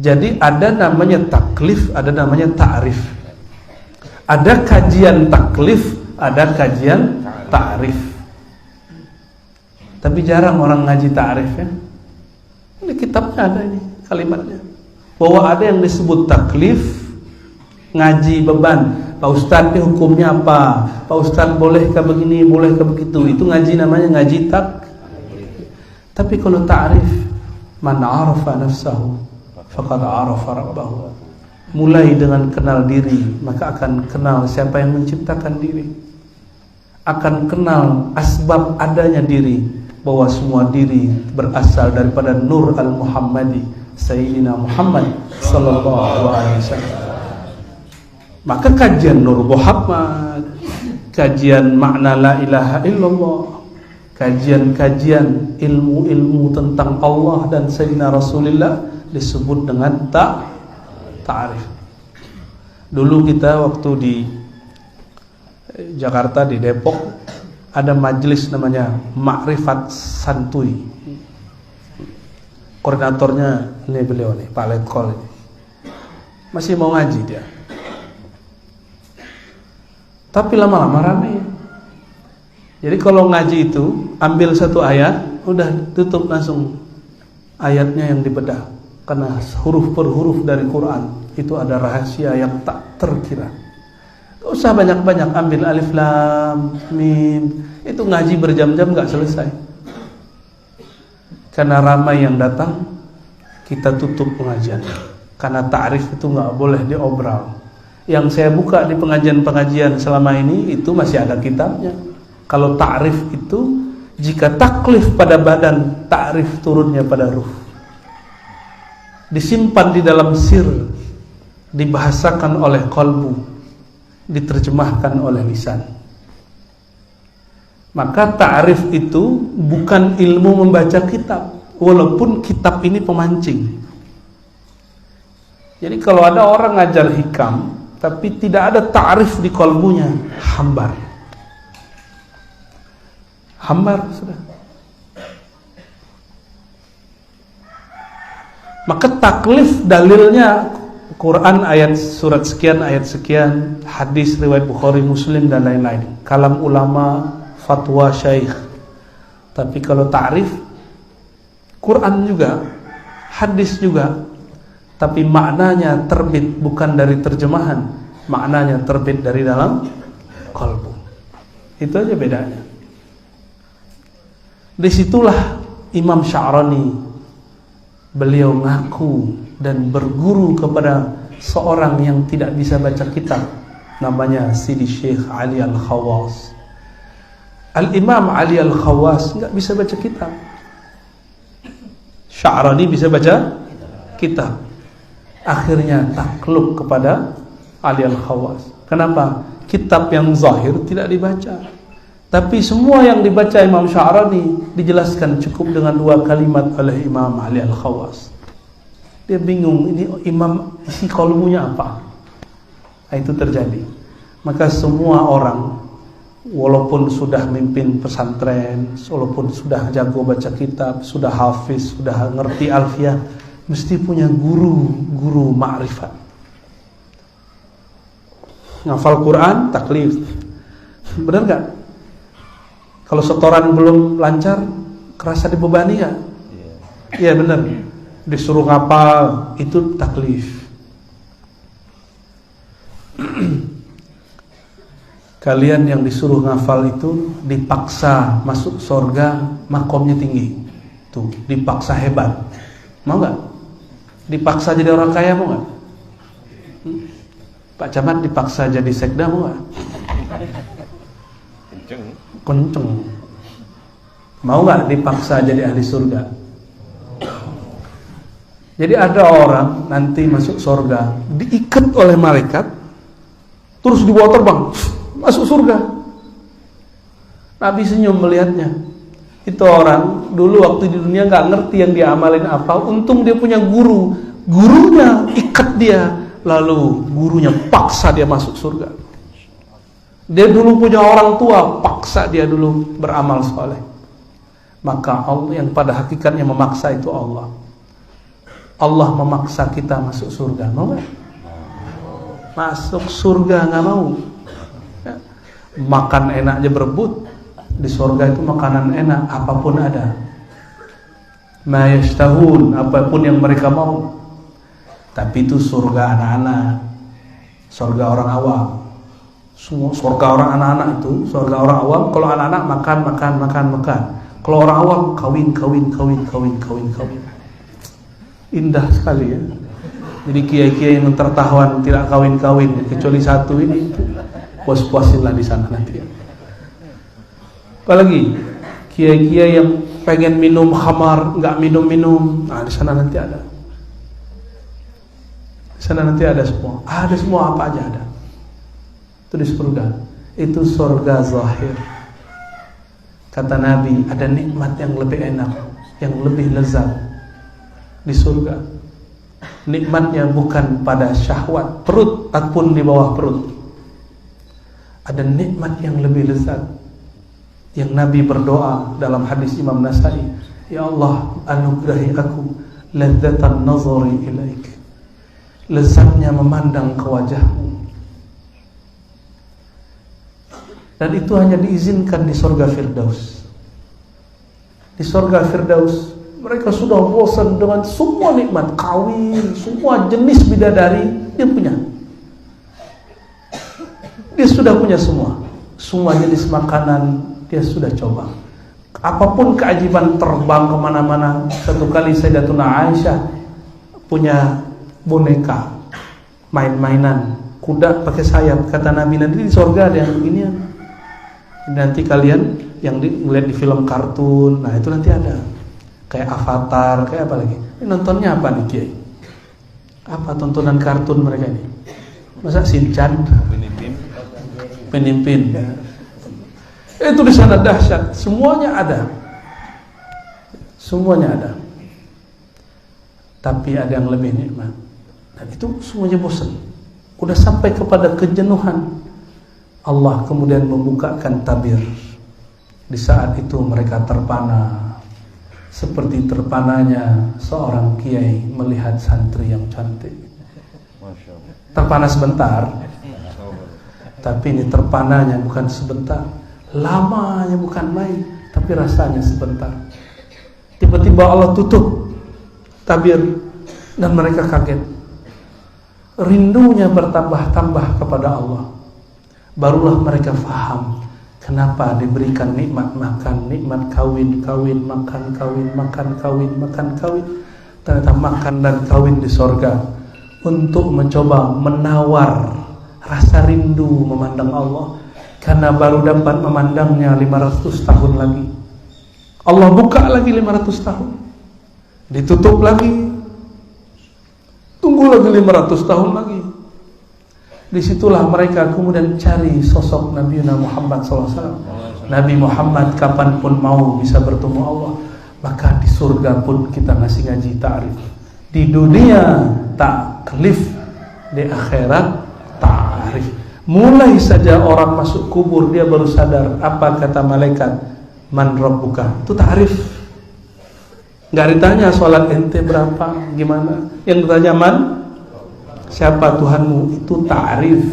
Jadi ada namanya taklif, ada namanya ta'rif. Ada kajian taklif, ada kajian ta'rif. Tapi jarang orang ngaji ta'rif, ya. Ini kitabnya ada ini kalimatnya. Bahwa ada yang disebut taklif, ngaji beban. Pak Ustadz ini hukumnya apa? Pak Ustadz bolehkah begini, bolehkah begitu? Itu ngaji namanya ngaji tak. Tapi kalau ta'rif, man arafa nafsahu faqad arafa rabbahu. Mulai dengan kenal diri, maka akan kenal siapa yang menciptakan diri. Akan kenal asbab adanya diri, bahwa semua diri berasal daripada Nur al-Muhammadi, Sayyidina Muhammad sallallahu alaihi wasallam. Maka kajian Nur Muhammad, kajian makna la ilaha illallah, kajian-kajian ilmu-ilmu tentang Allah dan Sayyidina Rasulullah disebut dengan ta'arif. Dulu kita waktu di Jakarta, di Depok, ada majelis namanya Ma'rifat Santuy. Koordinatornya ini beliau nih, Pak Letkol. Masih mau ngaji dia. Tapi lama-lama rame. Jadi kalau ngaji itu ambil satu ayat, udah tutup langsung ayatnya yang dibedah. Karena huruf per huruf dari Quran itu ada rahasia yang tak terkira. Gak usah banyak-banyak ambil alif lam mim. Itu ngaji berjam-jam gak selesai. Karena ramai yang datang, kita tutup pengajian. Karena ta'rif itu gak boleh diobral. Yang saya buka di pengajian-pengajian selama ini itu masih ada kitabnya. Kalau ta'rif itu jika taklif pada badan, ta'rif turunnya pada ruh. Disimpan di dalam sir, dibahasakan oleh qalbu, diterjemahkan oleh lisan. Maka ta'rif itu bukan ilmu membaca kitab, walaupun kitab ini pemancing. Jadi kalau ada orang ngajar hikam tapi tidak ada ta'rif di qalbunya, hambar. Hambar sudah. Maka taklif dalilnya Quran ayat surat sekian, ayat sekian, hadis riwayat Bukhari, Muslim dan lain-lain. Kalam ulama, fatwa syaikh. Tapi kalau ta'rif, Quran juga, hadis juga, tapi maknanya terbit bukan dari terjemahan, maknanya terbit dari dalam qalbu. Itu aja bedanya. Disitulah Imam Sya'rani, beliau ngaku dan berguru kepada seorang yang tidak bisa baca kitab, namanya Sidi Syekh Ali Al-Khawas. Al-Imam Ali Al-Khawas enggak bisa baca kitab. Sya'rani bisa baca kitab. Akhirnya takluk kepada Ali Al-Khawas. Kenapa? Kitab yang zahir tidak dibaca. Tapi semua yang dibaca Imam Sya'rani dijelaskan cukup dengan 2 kalimat oleh Imam Ali Al-Khawas. Dia bingung, ini imam isi kalbunya apa? Nah, itu terjadi. Maka semua orang, walaupun sudah mimpin pesantren, walaupun sudah jago baca kitab, sudah hafiz, sudah ngerti alfiah, mesti punya guru ma'rifat. Ngafal Quran, taklif. Benar gak? Kalau setoran belum lancar, kerasa dibebani gak? Iya benar. Disuruh ngapal, itu taklif. Kalian yang disuruh ngafal itu dipaksa masuk surga, makomnya tinggi. Tuh, dipaksa hebat. Mau gak? Dipaksa jadi orang kaya mau gak? Pak Camat dipaksa jadi sekda mau gak? Kenceng. Mau gak dipaksa jadi ahli surga? Jadi ada orang nanti masuk surga, diikat oleh malaikat, terus dibawa terbang masuk surga. Nabi senyum melihatnya. Itu orang dulu waktu di dunia gak ngerti yang dia amalin apa. Untung dia punya guru, gurunya ikat dia, lalu gurunya paksa dia masuk surga. Dia dulu punya orang tua, paksa dia dulu beramal soleh. Maka Allah yang pada hakikatnya memaksa itu Allah. Allah memaksa kita masuk surga, mau gak? Masuk surga gak mau ya. Makan enak aja berebut. Di surga itu makanan enak, apapun ada. Ma yashtahun, apapun yang mereka mau. Tapi itu surga anak-anak, surga orang awam. Semua surga orang anak-anak itu, surga orang awam. Kalau anak-anak makan. Kalau orang awam kawin. Indah sekali ya. Jadi kiai-kiai yang tertawan tidak kawin-kawin, kecuali satu ini, puas-puasinlah di sana nanti. Apalagi kiai-kiai yang pengen minum khamar, nggak minum, nah di sana nanti ada. Di sana nanti ada semua. Ada semua, apa aja ada. Itu di surga. Itu surga zahir. Kata Nabi, ada nikmat yang lebih enak, yang lebih lezat di surga. Nikmatnya bukan pada syahwat perut ataupun di bawah perut. Ada nikmat yang lebih lezat, yang Nabi berdoa dalam hadis Imam Nasai, ya Allah, anugerahi aku ladzatan nazari ilaik, lezatnya memandang ke wajahmu. Dan itu hanya diizinkan di surga Firdaus. Di surga Firdaus mereka sudah bosan dengan semua nikmat, kawin, semua jenis bidadari dia punya. Dia sudah punya semua jenis makanan dia sudah coba. Apapun keajaiban, terbang kemana-mana. Satu kali Sayyidatuna Aisyah punya boneka, main-mainan, kuda pakai sayap. Kata Nabi, nanti di surga ada yang beginian. Nanti kalian yang lihat di film kartun, nah itu nanti ada. Kayak Avatar, kayak apa lagi? Ini nontonnya apa nih Kiai? Apa tontonan kartun mereka ini? Masa Shinchan? Penimpin. Itu di sana dahsyat, semuanya ada. Semuanya ada. Tapi ada yang lebih nikmat. Dan itu semuanya bosan. Udah sampai kepada kejenuhan. Allah kemudian membukakan tabir. Di saat itu mereka terpana, seperti terpananya seorang kiai melihat santri yang cantik. Terpana sebentar, tapi ini terpananya bukan sebentar, lamanya bukan main, tapi rasanya sebentar. Tiba-tiba Allah tutup tabir dan mereka kaget. Rindunya bertambah-tambah kepada Allah. Barulah mereka faham kenapa diberikan nikmat makan, nikmat kawin, makan kawin. Ternyata makan dan kawin di sorga untuk mencoba menawar rasa rindu memandang Allah, karena baru dapat memandangnya 500 tahun lagi. Allah buka lagi 500 tahun, ditutup lagi, tunggu lagi 500 tahun lagi. Disitulah mereka kemudian cari sosok Nabi Muhammad SAW. Nabi Muhammad kapanpun mau bisa bertemu Allah. Maka di surga pun kita ngasih ngaji ta'rif. Di dunia taklif, di akhirat ta'rif. Mulai saja orang masuk kubur dia baru sadar apa kata malaikat, man rabbuka. Itu ta'rif. Gak ditanya sholat ente berapa, gimana. Yang ditanya man, siapa Tuhanmu, itu ta'rif.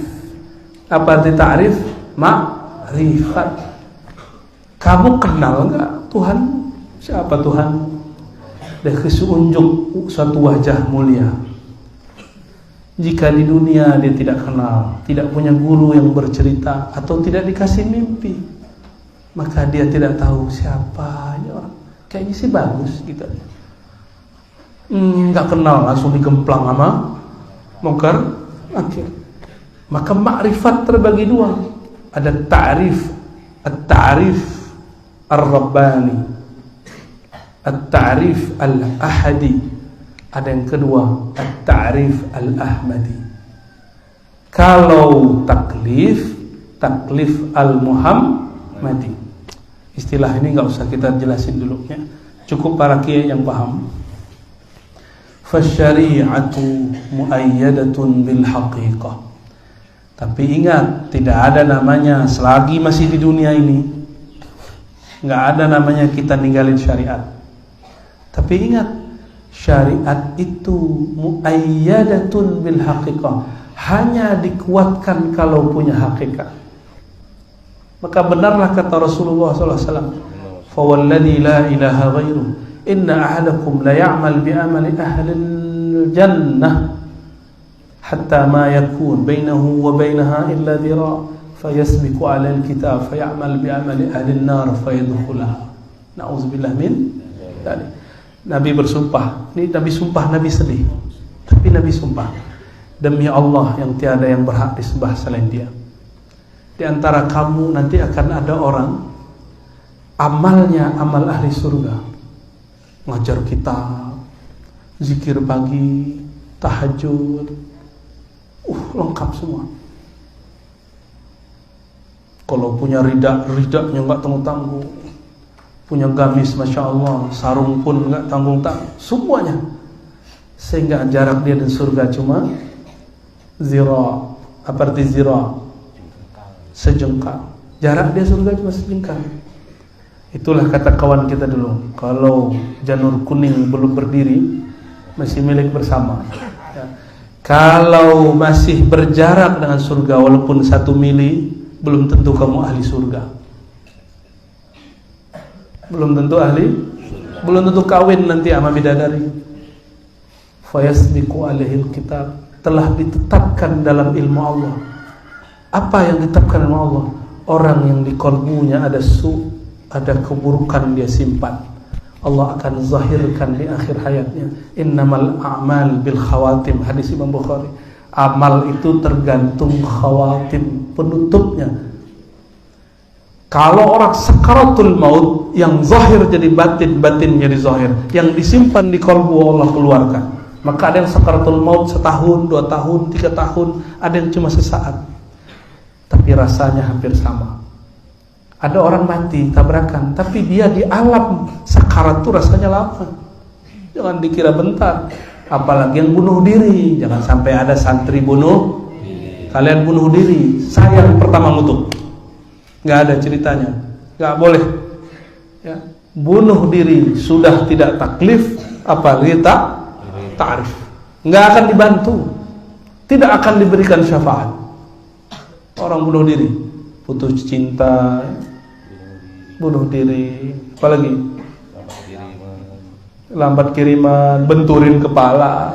Apa arti ta'rif? Ma'rifat. Kamu kenal enggak Tuhan? Siapa Tuhan? Dia kasih unjuk suatu wajah mulia. Jika di dunia dia tidak kenal, tidak punya guru yang bercerita, atau tidak dikasih mimpi, maka dia tidak tahu siapa ini orang. Kayaknya sih bagus gitu. Enggak kenal, langsung digemplang sama mungkar akhir. Maka makrifat terbagi dua. Ada ta'rif, at-ta'rif ar-rabbani, at-ta'rif al-ahadi. Ada yang kedua, at-ta'rif al-ahmadi. Kalau taklif al-muhammadi. Istilah ini enggak usah kita jelasin dulu ya. Cukup para kiai yang paham. Fasyari'atu muayyadatun bil haqiqah. Tapi ingat, tidak ada namanya selagi masih di dunia ini, enggak ada namanya kita ninggalin syariat. Tapi ingat, syariat itu muayyadatun bil haqiqah, hanya dikuatkan kalau punya hakikat. Maka benarlah kata Rasulullah SAW, fawalladzi la ilaha ghairuh, inna ahadakum la ya'mal bi amali ahli jannah hatta ma yakun bainahu wa bainaha illa dhira fayasbiqu 'alal kitab fayamal bi'amali ahli an-nar fayadkhulaha. Nauzubillah min dzalik. Nabi bersumpah. Ini Nabi sumpah, Nabi sedih. Tapi Nabi sumpah, demi Allah yang tiada yang berhak disembah selain Dia. Di antara kamu nanti akan ada orang amalnya amal ahli surga, ngajar kitab, zikir pagi, tahajud, lengkap semua. Kalau punya ridaknya nggak tanggung-tanggung, punya gamis masya Allah, sarung pun nggak tanggung-tanggung, semuanya. Sehingga jarak dia dan surga cuma zira, apa arti zira? Sejengkal. Jarak dia surga cuma sejengkal. Itulah kata kawan kita dulu, kalau janur kuning belum berdiri masih milik bersama ya. Kalau masih berjarak dengan surga walaupun 1 mili, belum tentu kamu ahli surga. Belum tentu belum tentu kawin nanti sama bidadari. Fayasbiqu alaihil kitab, telah ditetapkan dalam ilmu Allah. Apa yang ditetapkan ilmu Allah? Orang yang di kalbunya ada ada keburukan dia simpan, Allah akan zahirkan di akhir hayatnya. Innamal a'mal bil khawatim, hadis Imam Bukhari. Amal itu tergantung khawatim, penutupnya. Kalau orang sakaratul maut, yang zahir jadi batin, batin jadi zahir, yang disimpan di kalbu Allah keluarkan. Maka ada yang sakaratul maut 1 tahun, 2 tahun, 3 tahun, ada yang cuma sesaat, tapi rasanya hampir sama. Ada orang mati tabrakan, tapi dia di alam sakarat itu rasanya lama. Jangan dikira bentar. Apalagi yang bunuh diri, jangan sampai ada santri bunuh. Kalian bunuh diri, saya yang pertama ngutuk. Nggak ada ceritanya, nggak boleh. Ya. Bunuh diri sudah tidak taklif, apalagi ta'rif. Nggak akan dibantu, tidak akan diberikan syafaat. Orang bunuh diri, putus cinta, bunuh diri, apalagi lambat kiriman, benturin kepala.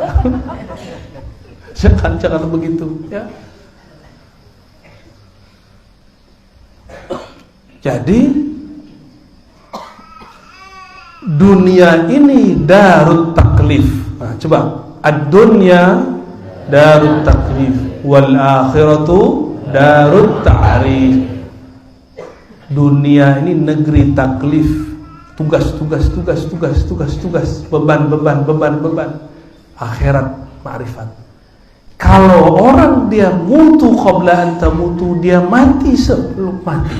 Jangan begitu ya. Jadi dunia ini darut taklif. Nah, coba ad-dunya darut taklif wal akhiratu darut ta'rif. Dunia ini negeri taklif, tugas, beban. Akhirat ma'rifat. Kalau orang dia mutu qabla an tamutu, dia mati sebelum mati,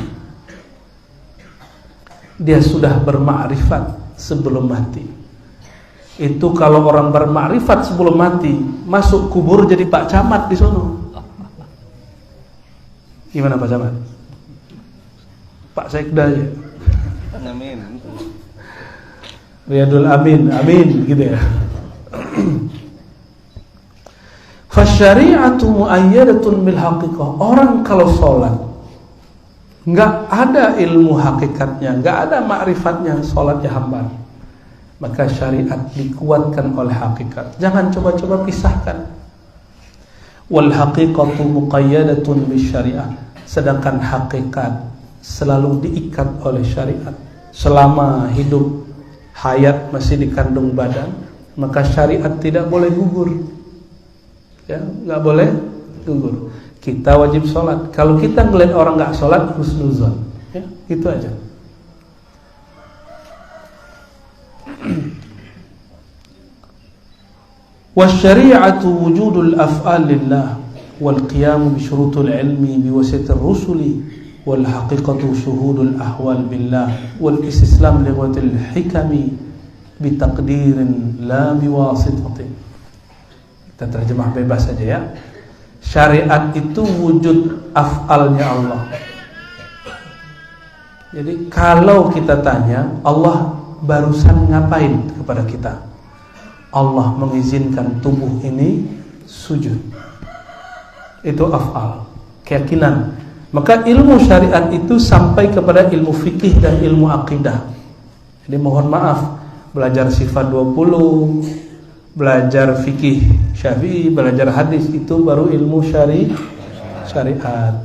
dia sudah bermakrifat sebelum mati. Itu kalau orang bermakrifat sebelum mati, masuk kubur jadi Pak Camat di sono. Gimana Pak Camat? Pak Sekda ya. Amin. Riyadul Amin, amin gitu ya. Fasyari'atu muayyadatun bil haqiqah. Orang kalau sholat nggak ada ilmu hakikatnya, nggak ada ma'rifatnya, sholatnya hambar. Maka syariat dikuatkan oleh hakikat. Jangan coba-coba pisahkan. Wal haqiqatu muqayyadatun bis syariah. Sedangkan hakikat selalu diikat oleh syariat. Selama hidup hayat masih dikandung badan, maka syariat tidak boleh gugur. Ya, nggak boleh gugur. Kita wajib sholat. Kalau kita ngeliat orang nggak sholat, husnuzon. Ya, itu aja. Wasyari'atu wujudul af'al lillah wal qiyamu bi syurutul ilmi bi wasitir rusuli wal haqiqatu syuhudul ahwal billah wal istislam li ghatil hikami bi taqdirin la bi wasitatin. Kita terjemah bebas saja ya. Syariat itu wujud af'alnya Allah. Jadi kalau kita tanya, Allah barusan ngapain kepada kita? Allah mengizinkan tubuh ini sujud. Itu af'al, keyakinan. Maka ilmu syariat itu sampai kepada ilmu fikih dan ilmu akidah. Jadi mohon maaf, belajar sifat 20, belajar fikih Syafi'i, belajar hadis, itu baru ilmu syariat.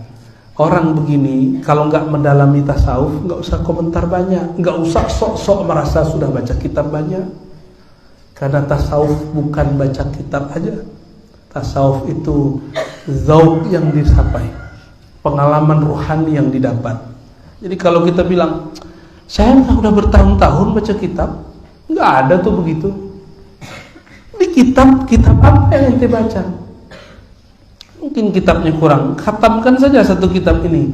orang begini kalau nggak mendalami tasawuf, nggak usah komentar banyak, nggak usah sok-sok merasa sudah baca kitab banyak. Karena tasawuf bukan baca kitab aja. Tasawuf itu zauq yang disapai, pengalaman rohani yang didapat. Jadi kalau kita bilang, saya udah bertahun-tahun baca kitab, nggak ada tuh begitu. Di kitab apa yang ente baca? Mungkin kitabnya kurang, khatamkan saja satu kitab ini,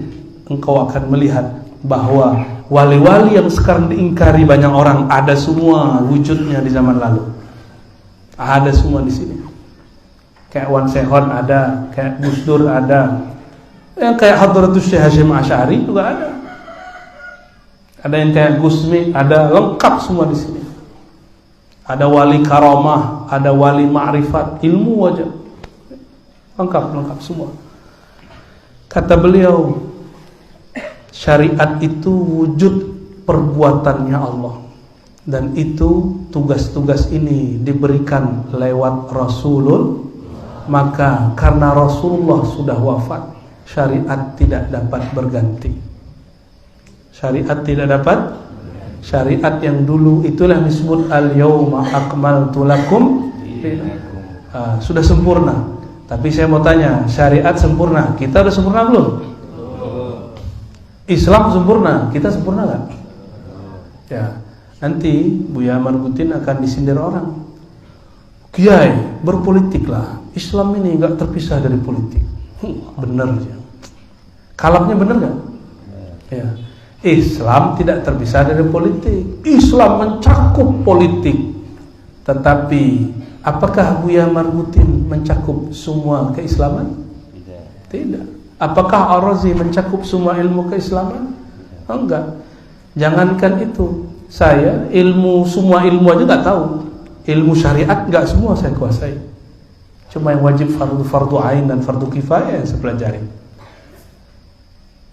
engkau akan melihat bahwa wali-wali yang sekarang diingkari banyak orang ada semua wujudnya di zaman lalu. Ada semua di sini. Kayak Wan Sehon ada, kayak Gus Dur ada, yang kayak Hadratus Syekh Hasyim Asy'ari juga ada. Ada yang kayak Gusmi, ada, lengkap semua di sini. Ada wali karamah, ada wali ma'rifat, ilmu wajah. Lengkap semua. Kata beliau, syariat itu wujud perbuatannya Allah. Dan itu tugas-tugas ini diberikan lewat Rasulullah. Maka karena Rasulullah sudah wafat, syariat tidak dapat berganti. Syariat tidak dapat. Syariat yang dulu itulah disebut al-yauma akmaltu lakum, sudah sempurna. Tapi saya mau tanya, syariat sempurna, kita udah sempurna belum? Islam sempurna, kita sempurna gak? Ya, nanti Buya Marbutin akan disindir orang. Kiai, berpolitiklah. Islam ini gak terpisah dari politik. Bener ya. Kalapnya bener gak? Ya. Islam tidak terpisah dari politik. Islam mencakup politik. Tetapi apakah Buya Marbutin mencakup semua keislaman? Tidak. Apakah Ar-Razi mencakup semua ilmu keislaman? Enggak. Jangankan itu, saya semua ilmu aja nggak tahu. Ilmu syariat nggak semua saya kuasai. Cuma yang wajib fardu ain dan fardu kifayah yang saya pelajari.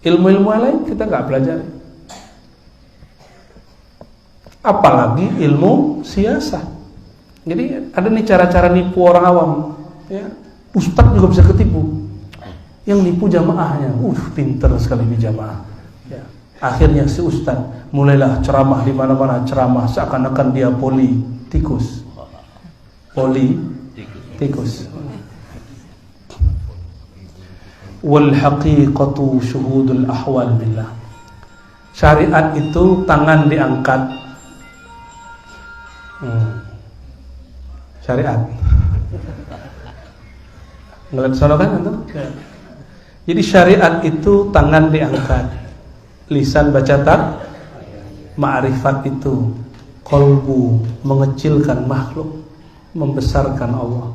Ilmu-ilmu lain kita nggak pelajari. Apalagi ilmu siasah. Jadi ada nih cara-cara nipu orang awam. Ya, ustadz juga bisa ketipu. Yang nipu jamaahnya, pinter sekali di jamaah. Ya. Akhirnya si ustadz mulailah ceramah di mana-mana, ceramah seakan-akan dia politikus. Politikus. Wal haqiqatu syuhudul ahwal billah. Syariat itu tangan diangkat. Syariat. Ngeliat sono kan antum? Ya. Jadi syariat itu tangan diangkat, lisan baca tak, ma'rifat itu kolbu mengecilkan makhluk, membesarkan Allah.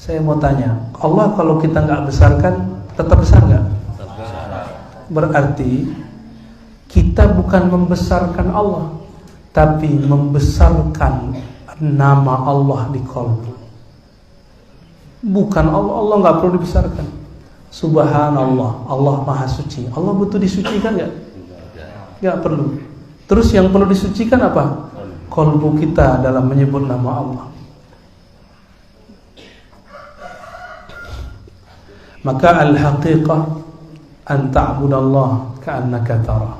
Saya mau tanya, Allah kalau kita nggak besarkan, tetap besar nggak? Berarti kita bukan membesarkan Allah, tapi membesarkan nama Allah di kolbu. Bukan Allah nggak perlu dibesarkan. Subhanallah, Allah Maha Suci. Allah butuh disucikan nggak? Nggak perlu. Terus yang perlu disucikan apa? Kolbu kita dalam menyebut nama Allah. Maka al-haqiqah an ta'budallah ka'annaka tara.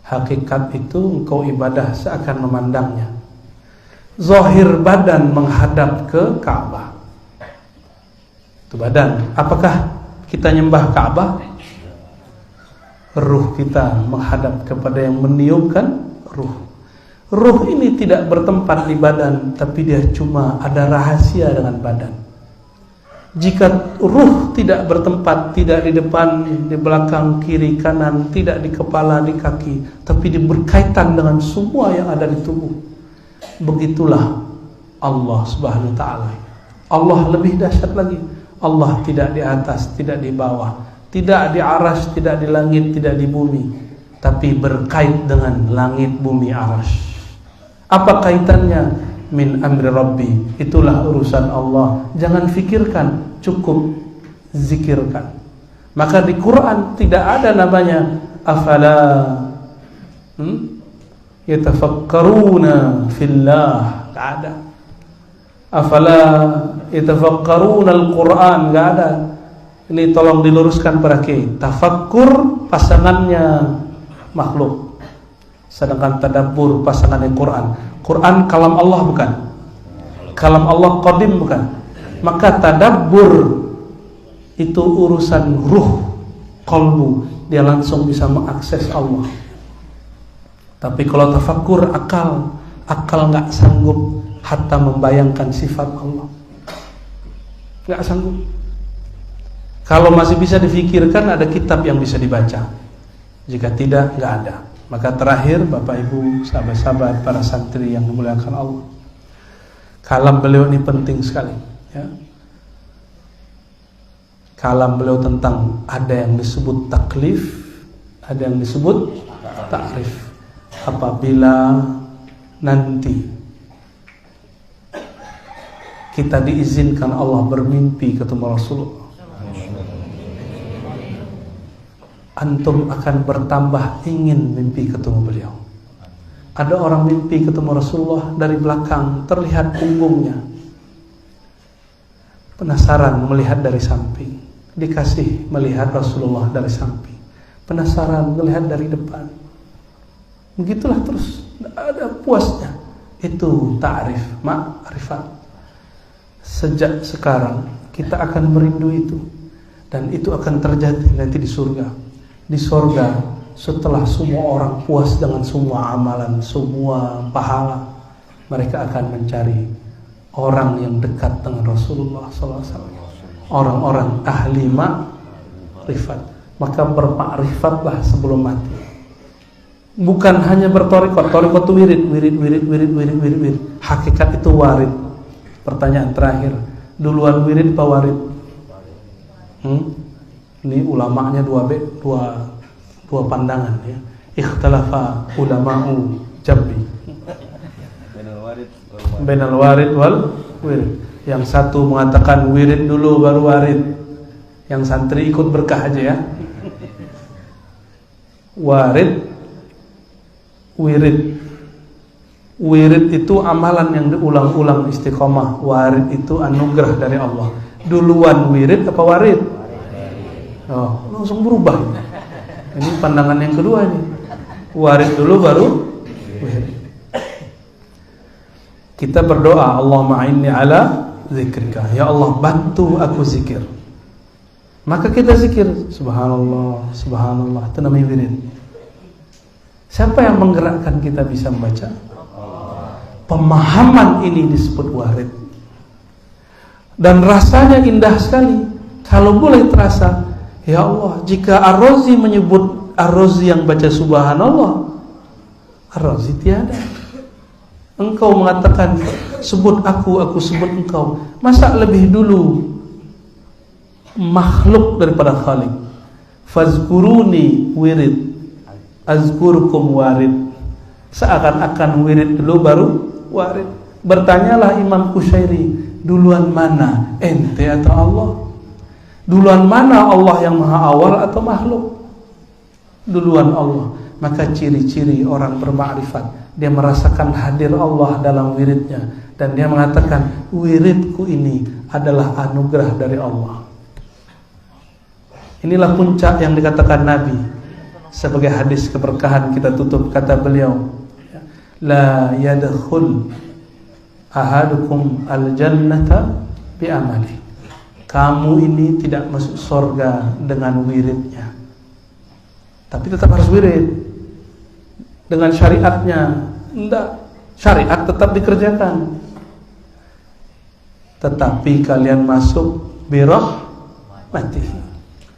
Hakikat itu engkau ibadah seakan memandangnya. Zahir badan menghadap ke Ka'bah. Itu badan. Apakah kita nyembah Ka'bah? Ruh kita menghadap kepada yang meniupkan ruh. Ruh ini tidak bertempat di badan, tapi dia cuma ada rahasia dengan badan. Jika ruh tidak bertempat, tidak di depan, di belakang, kiri, kanan, tidak di kepala, di kaki, tapi berkaitan dengan semua yang ada di tubuh, begitulah Allah Subhanahu wa ta'ala. Allah lebih dahsyat lagi. Allah tidak di atas, tidak di bawah, tidak di arasy, tidak di langit, tidak di bumi, tapi berkait dengan langit, bumi, arasy. Apa kaitannya? Min amri Rabbi. Itulah urusan Allah. Jangan fikirkan, cukup zikirkan. Maka di Quran tidak ada namanya afala yatafakkaruna fillah, tidak ada. Afala yatafakkaruna al-Quran, enggak ada. Ini tolong diluruskan para kiai. Tafakkur pasangannya makhluk, sedangkan tadabbur pasangannya Quran. Quran kalam Allah bukan? Kalam Allah qadim bukan? Maka tadabbur itu urusan ruh, qalbu, dia langsung bisa mengakses Allah. Tapi kalau tafakkur akal nggak sanggup hatta membayangkan sifat Allah, nggak sanggup. Kalau masih bisa difikirkan, ada kitab yang bisa dibaca. Jika tidak, nggak ada. Maka terakhir, Bapak Ibu, sahabat-sahabat, para santri yang dimuliakan Allah, kalam beliau ini penting sekali, ya. Kalam beliau tentang ada yang disebut taklif, ada yang disebut ta'rif. Apabila nanti kita diizinkan Allah bermimpi ketemu Rasulullah, antum akan bertambah ingin mimpi ketemu beliau. Ada orang mimpi ketemu Rasulullah, dari belakang terlihat punggungnya, penasaran melihat dari samping, dikasih melihat Rasulullah dari samping, penasaran melihat dari depan. Begitulah terus, tidak ada puasnya. Itu ta'rif, ma'rifat. Sejak sekarang kita akan merindu itu, dan itu akan terjadi nanti di surga. Di surga, setelah semua orang puas dengan semua amalan, semua pahala, mereka akan mencari orang yang dekat dengan Rasulullah SAW, orang-orang ahli ma'rifat. Maka berma'rifatlah sebelum mati. Bukan hanya bertorikot, torikot itu wirid. Hakikat itu warid. Pertanyaan terakhir, duluan wirid apa warid? Ini ulamanya dua pandangan, ya. Ikhtalafa ulama'u jambi bainal warid wal wirid. Yang satu mengatakan wirid dulu baru warid. Yang santri ikut berkah aja, ya. Wirid itu amalan yang diulang-ulang istiqomah. Warid itu anugerah dari Allah. Duluan wirid apa warid? Oh, langsung berubah. Ini pandangan yang kedua ini. Warid dulu baru wirid. Kita berdoa, Allahumma a'inni ala zikrika. Ya Allah, bantu aku zikir. Maka kita zikir, subhanallah, subhanallah. Itu namanya wirid. Siapa yang menggerakkan kita bisa membaca? Pemahaman ini disebut warid. Dan rasanya indah sekali. Kalau boleh terasa, ya Allah, jika Ar-Razi menyebut Ar-Razi yang baca subhanallah, Ar-Razi tiada. Engkau mengatakan sebut aku sebut engkau. Masa lebih dulu makhluk daripada Khalik? Fazkuruni wirid, azkurkum warid. Seakan-akan wirid dulu baru warid. Bertanyalah Imam Qushairi, duluan mana, ente atau Allah? Duluan mana, Allah yang maha awal atau makhluk? Duluan Allah. Maka ciri-ciri orang bermakrifat, dia merasakan hadir Allah dalam wiridnya, dan dia mengatakan wiridku ini adalah anugerah dari Allah. Inilah puncak yang dikatakan Nabi. Sebagai hadis keberkahan kita tutup, kata beliau, la yadkhul ahadukum al-jannata bi amali. Kamu ini tidak masuk surga dengan wiridnya, tapi tetap harus wirid dengan syariatnya. Enggak, syariat tetap dikerjakan, tetapi kalian masuk birahmatihi.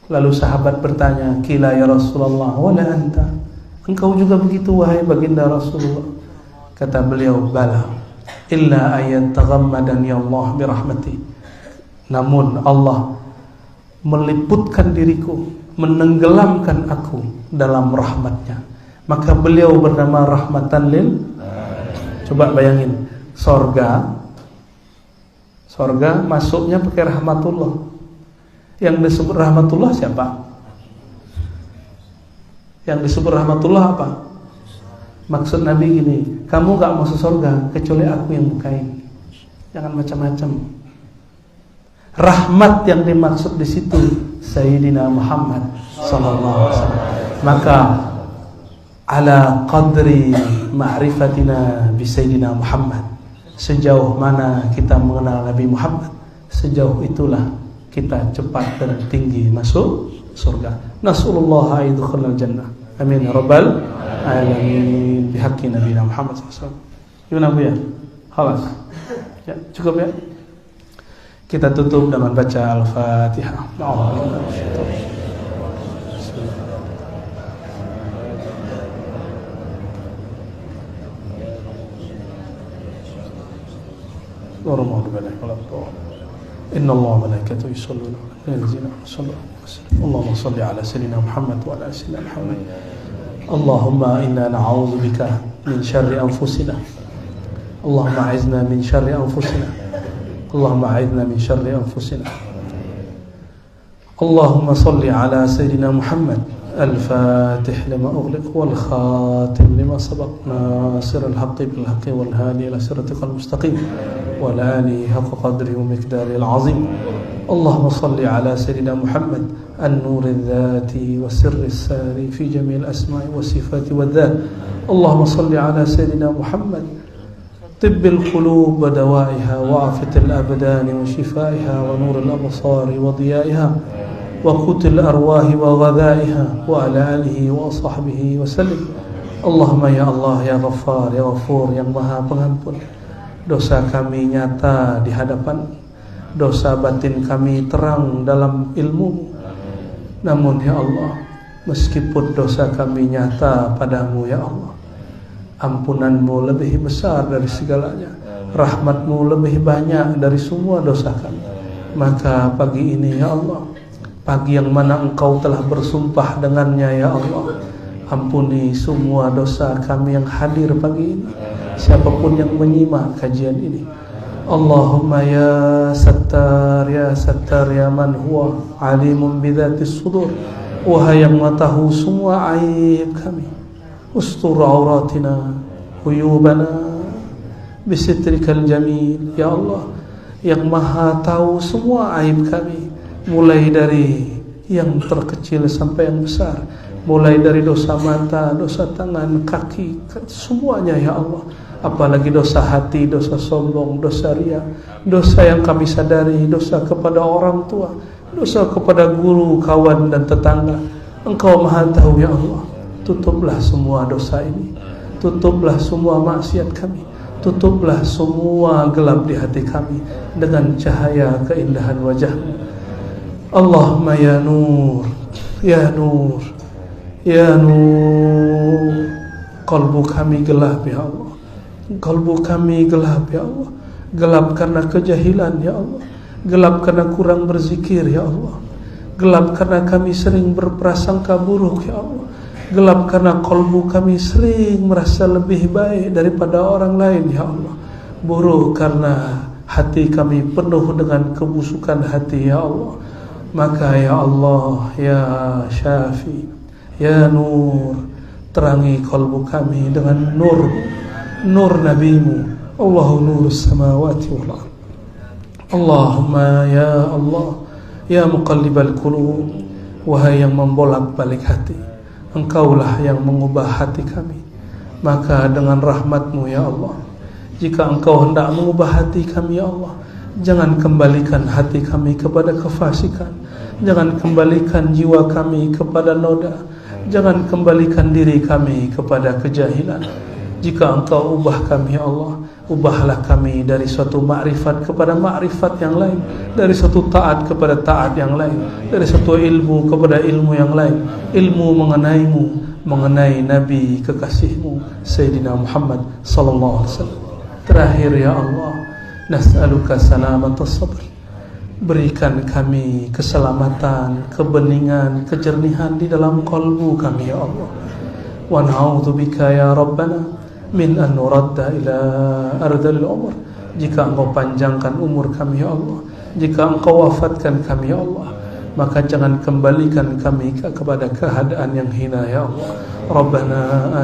Lalu sahabat bertanya, kila ya Rasulullah, wala anta, engkau juga begitu wahai baginda Rasulullah? Kata beliau, bala, illa ayat taghammadani Allah birahmati. Namun Allah meliputkan diriku, menenggelamkan aku dalam rahmatnya. Maka beliau bernama rahmatan lil. Coba bayangin, sorga masuknya pakai rahmatullah. Yang disebut rahmatullah siapa? Yang disebut rahmatullah apa? Maksud Nabi gini, kamu gak masuk surga kecuali aku yang bukain. Jangan macam-macam. Rahmat yang dimaksud di situ Sayyidina Muhammad sallallahu alaihi wasallam. Maka ala qadri ma'rifatina bi Sayyidina Muhammad, sejauh mana kita mengenal Nabi Muhammad, sejauh itulah kita cepat dan tinggi masuk surga. Nasallallahu ayyadkhulal jannah. Amin ya rabbal alamin. Bihaqqi Nabi Muhammad sallallahu alaihi wasallam. Gimana Bu ya? Khalas. Ya, cukup ya. Kita tutup dengan baca Al-Fatihah. Inna Allah wa malaikatahu yusholluna 'alan nabi. Allahumma shalli ala sayyidina Muhammad wa ala sayyidina Muhammad. Allahumma inna na'udzu bika min syarri anfusina. Allahumma a'izna min syarri anfusina. Allahumma a'idna min syarri anfusina. Allahumma salli ala sayyidina Muhammad al-fatih lima ughliq wal khatim lima sabaq nasirul haqqi bil haqqi wal hadi ila siratikal mustaqim wa ala alihi haqqa qadrihi wa miqdarihil azim. Allahumma salli ala sayyidina Muhammad an-nuril dhati wa sirris sari fi jami'il asma'i wa sifati wa dhat. Allahumma salli ala sayyidina Muhammad طب القلوب ودوائها وعافية الأبدان وشفائها ونور الأبصار وضيائها وقوت الأرواح وغذائها وعلى آله وصحبه وسلم. اللهم ya Allah ya Ghaffar ya Ghafur yang Maha Pengampun, dosa kami nyata di hadapan, dosa batin kami terang dalam ilmu. Namun ya Allah, meskipun dosa kami nyata padamu ya Allah, ampunanmu lebih besar dari segalanya, rahmatmu lebih banyak dari semua dosa kami. Maka pagi ini ya Allah, pagi yang mana engkau telah bersumpah dengannya ya Allah, ampuni semua dosa kami yang hadir pagi ini, siapapun yang menyimak kajian ini. Allahumma ya Sattar ya man huwa alimun bidhatis sudur, wahai yang mengetahui semua aib kami, ustur auratina uyubana bisitrikal jamil. Ya Allah yang maha tahu semua aib kami, mulai dari yang terkecil sampai yang besar, mulai dari dosa mata, dosa tangan, kaki, semuanya ya Allah. Apalagi dosa hati, dosa sombong, dosa riya, dosa yang kami sadari, dosa kepada orang tua, dosa kepada guru, kawan dan tetangga. Engkau maha tahu ya Allah. Tutuplah semua dosa ini, tutuplah semua maksiat kami, tutuplah semua gelap di hati kami dengan cahaya keindahan wajah-Mu. Allahumma ya nur, ya nur, ya nur. Qalbu kami gelap ya Allah, qalbu kami gelap ya Allah, gelap karena kejahilan ya Allah, gelap karena kurang berzikir ya Allah, gelap karena kami sering berprasangka buruk ya Allah, gelap karena kalbu kami sering merasa lebih baik daripada orang lain ya Allah, buruk karena hati kami penuh dengan kebusukan hati ya Allah. Maka ya Allah ya Syafi ya Nur, terangi kalbu kami dengan nur, nur Nabi-Mu. Allahu nurus samawati wal ardh. Allahumma ya Allah ya muqallibal qulub, wahai yang membolak-balik hati, Engkaulah yang mengubah hati kami. Maka dengan rahmat-Mu ya Allah, jika Engkau hendak mengubah hati kami ya Allah, jangan kembalikan hati kami kepada kefasikan, jangan kembalikan jiwa kami kepada noda, jangan kembalikan diri kami kepada kejahilan. Jika Engkau ubah kami ya Allah, ubahlah kami dari suatu makrifat kepada makrifat yang lain, dari suatu taat kepada taat yang lain, dari suatu ilmu kepada ilmu yang lain, ilmu mengenai-Mu, mengenai Nabi kekasih-Mu Sayyidina Muhammad sallallahu alaihi wasallam. Terakhir ya Allah, nas'aluka salamatas sabr, berikan kami keselamatan, kebeningan, kejernihan di dalam kalbu kami ya Allah. Wa na'udzubika ya Rabbana min an nuradda ila ardhil umur, jika Engkau panjangkan umur kami ya Allah, jika Engkau wafatkan kami ya Allah, maka jangan kembalikan kami kepada keadaan yang hina ya Allah. Rabbana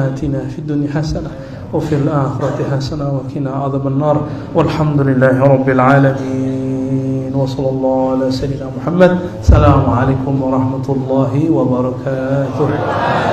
atina fid dunya hasanah wa fil akhirati hasanah wa qina adzabannar. Walhamdulillahi rabbil alamin. wa sallallahu ala sayyidina Muhammad. Assalamualaikum warahmatullahi wabarakatuh.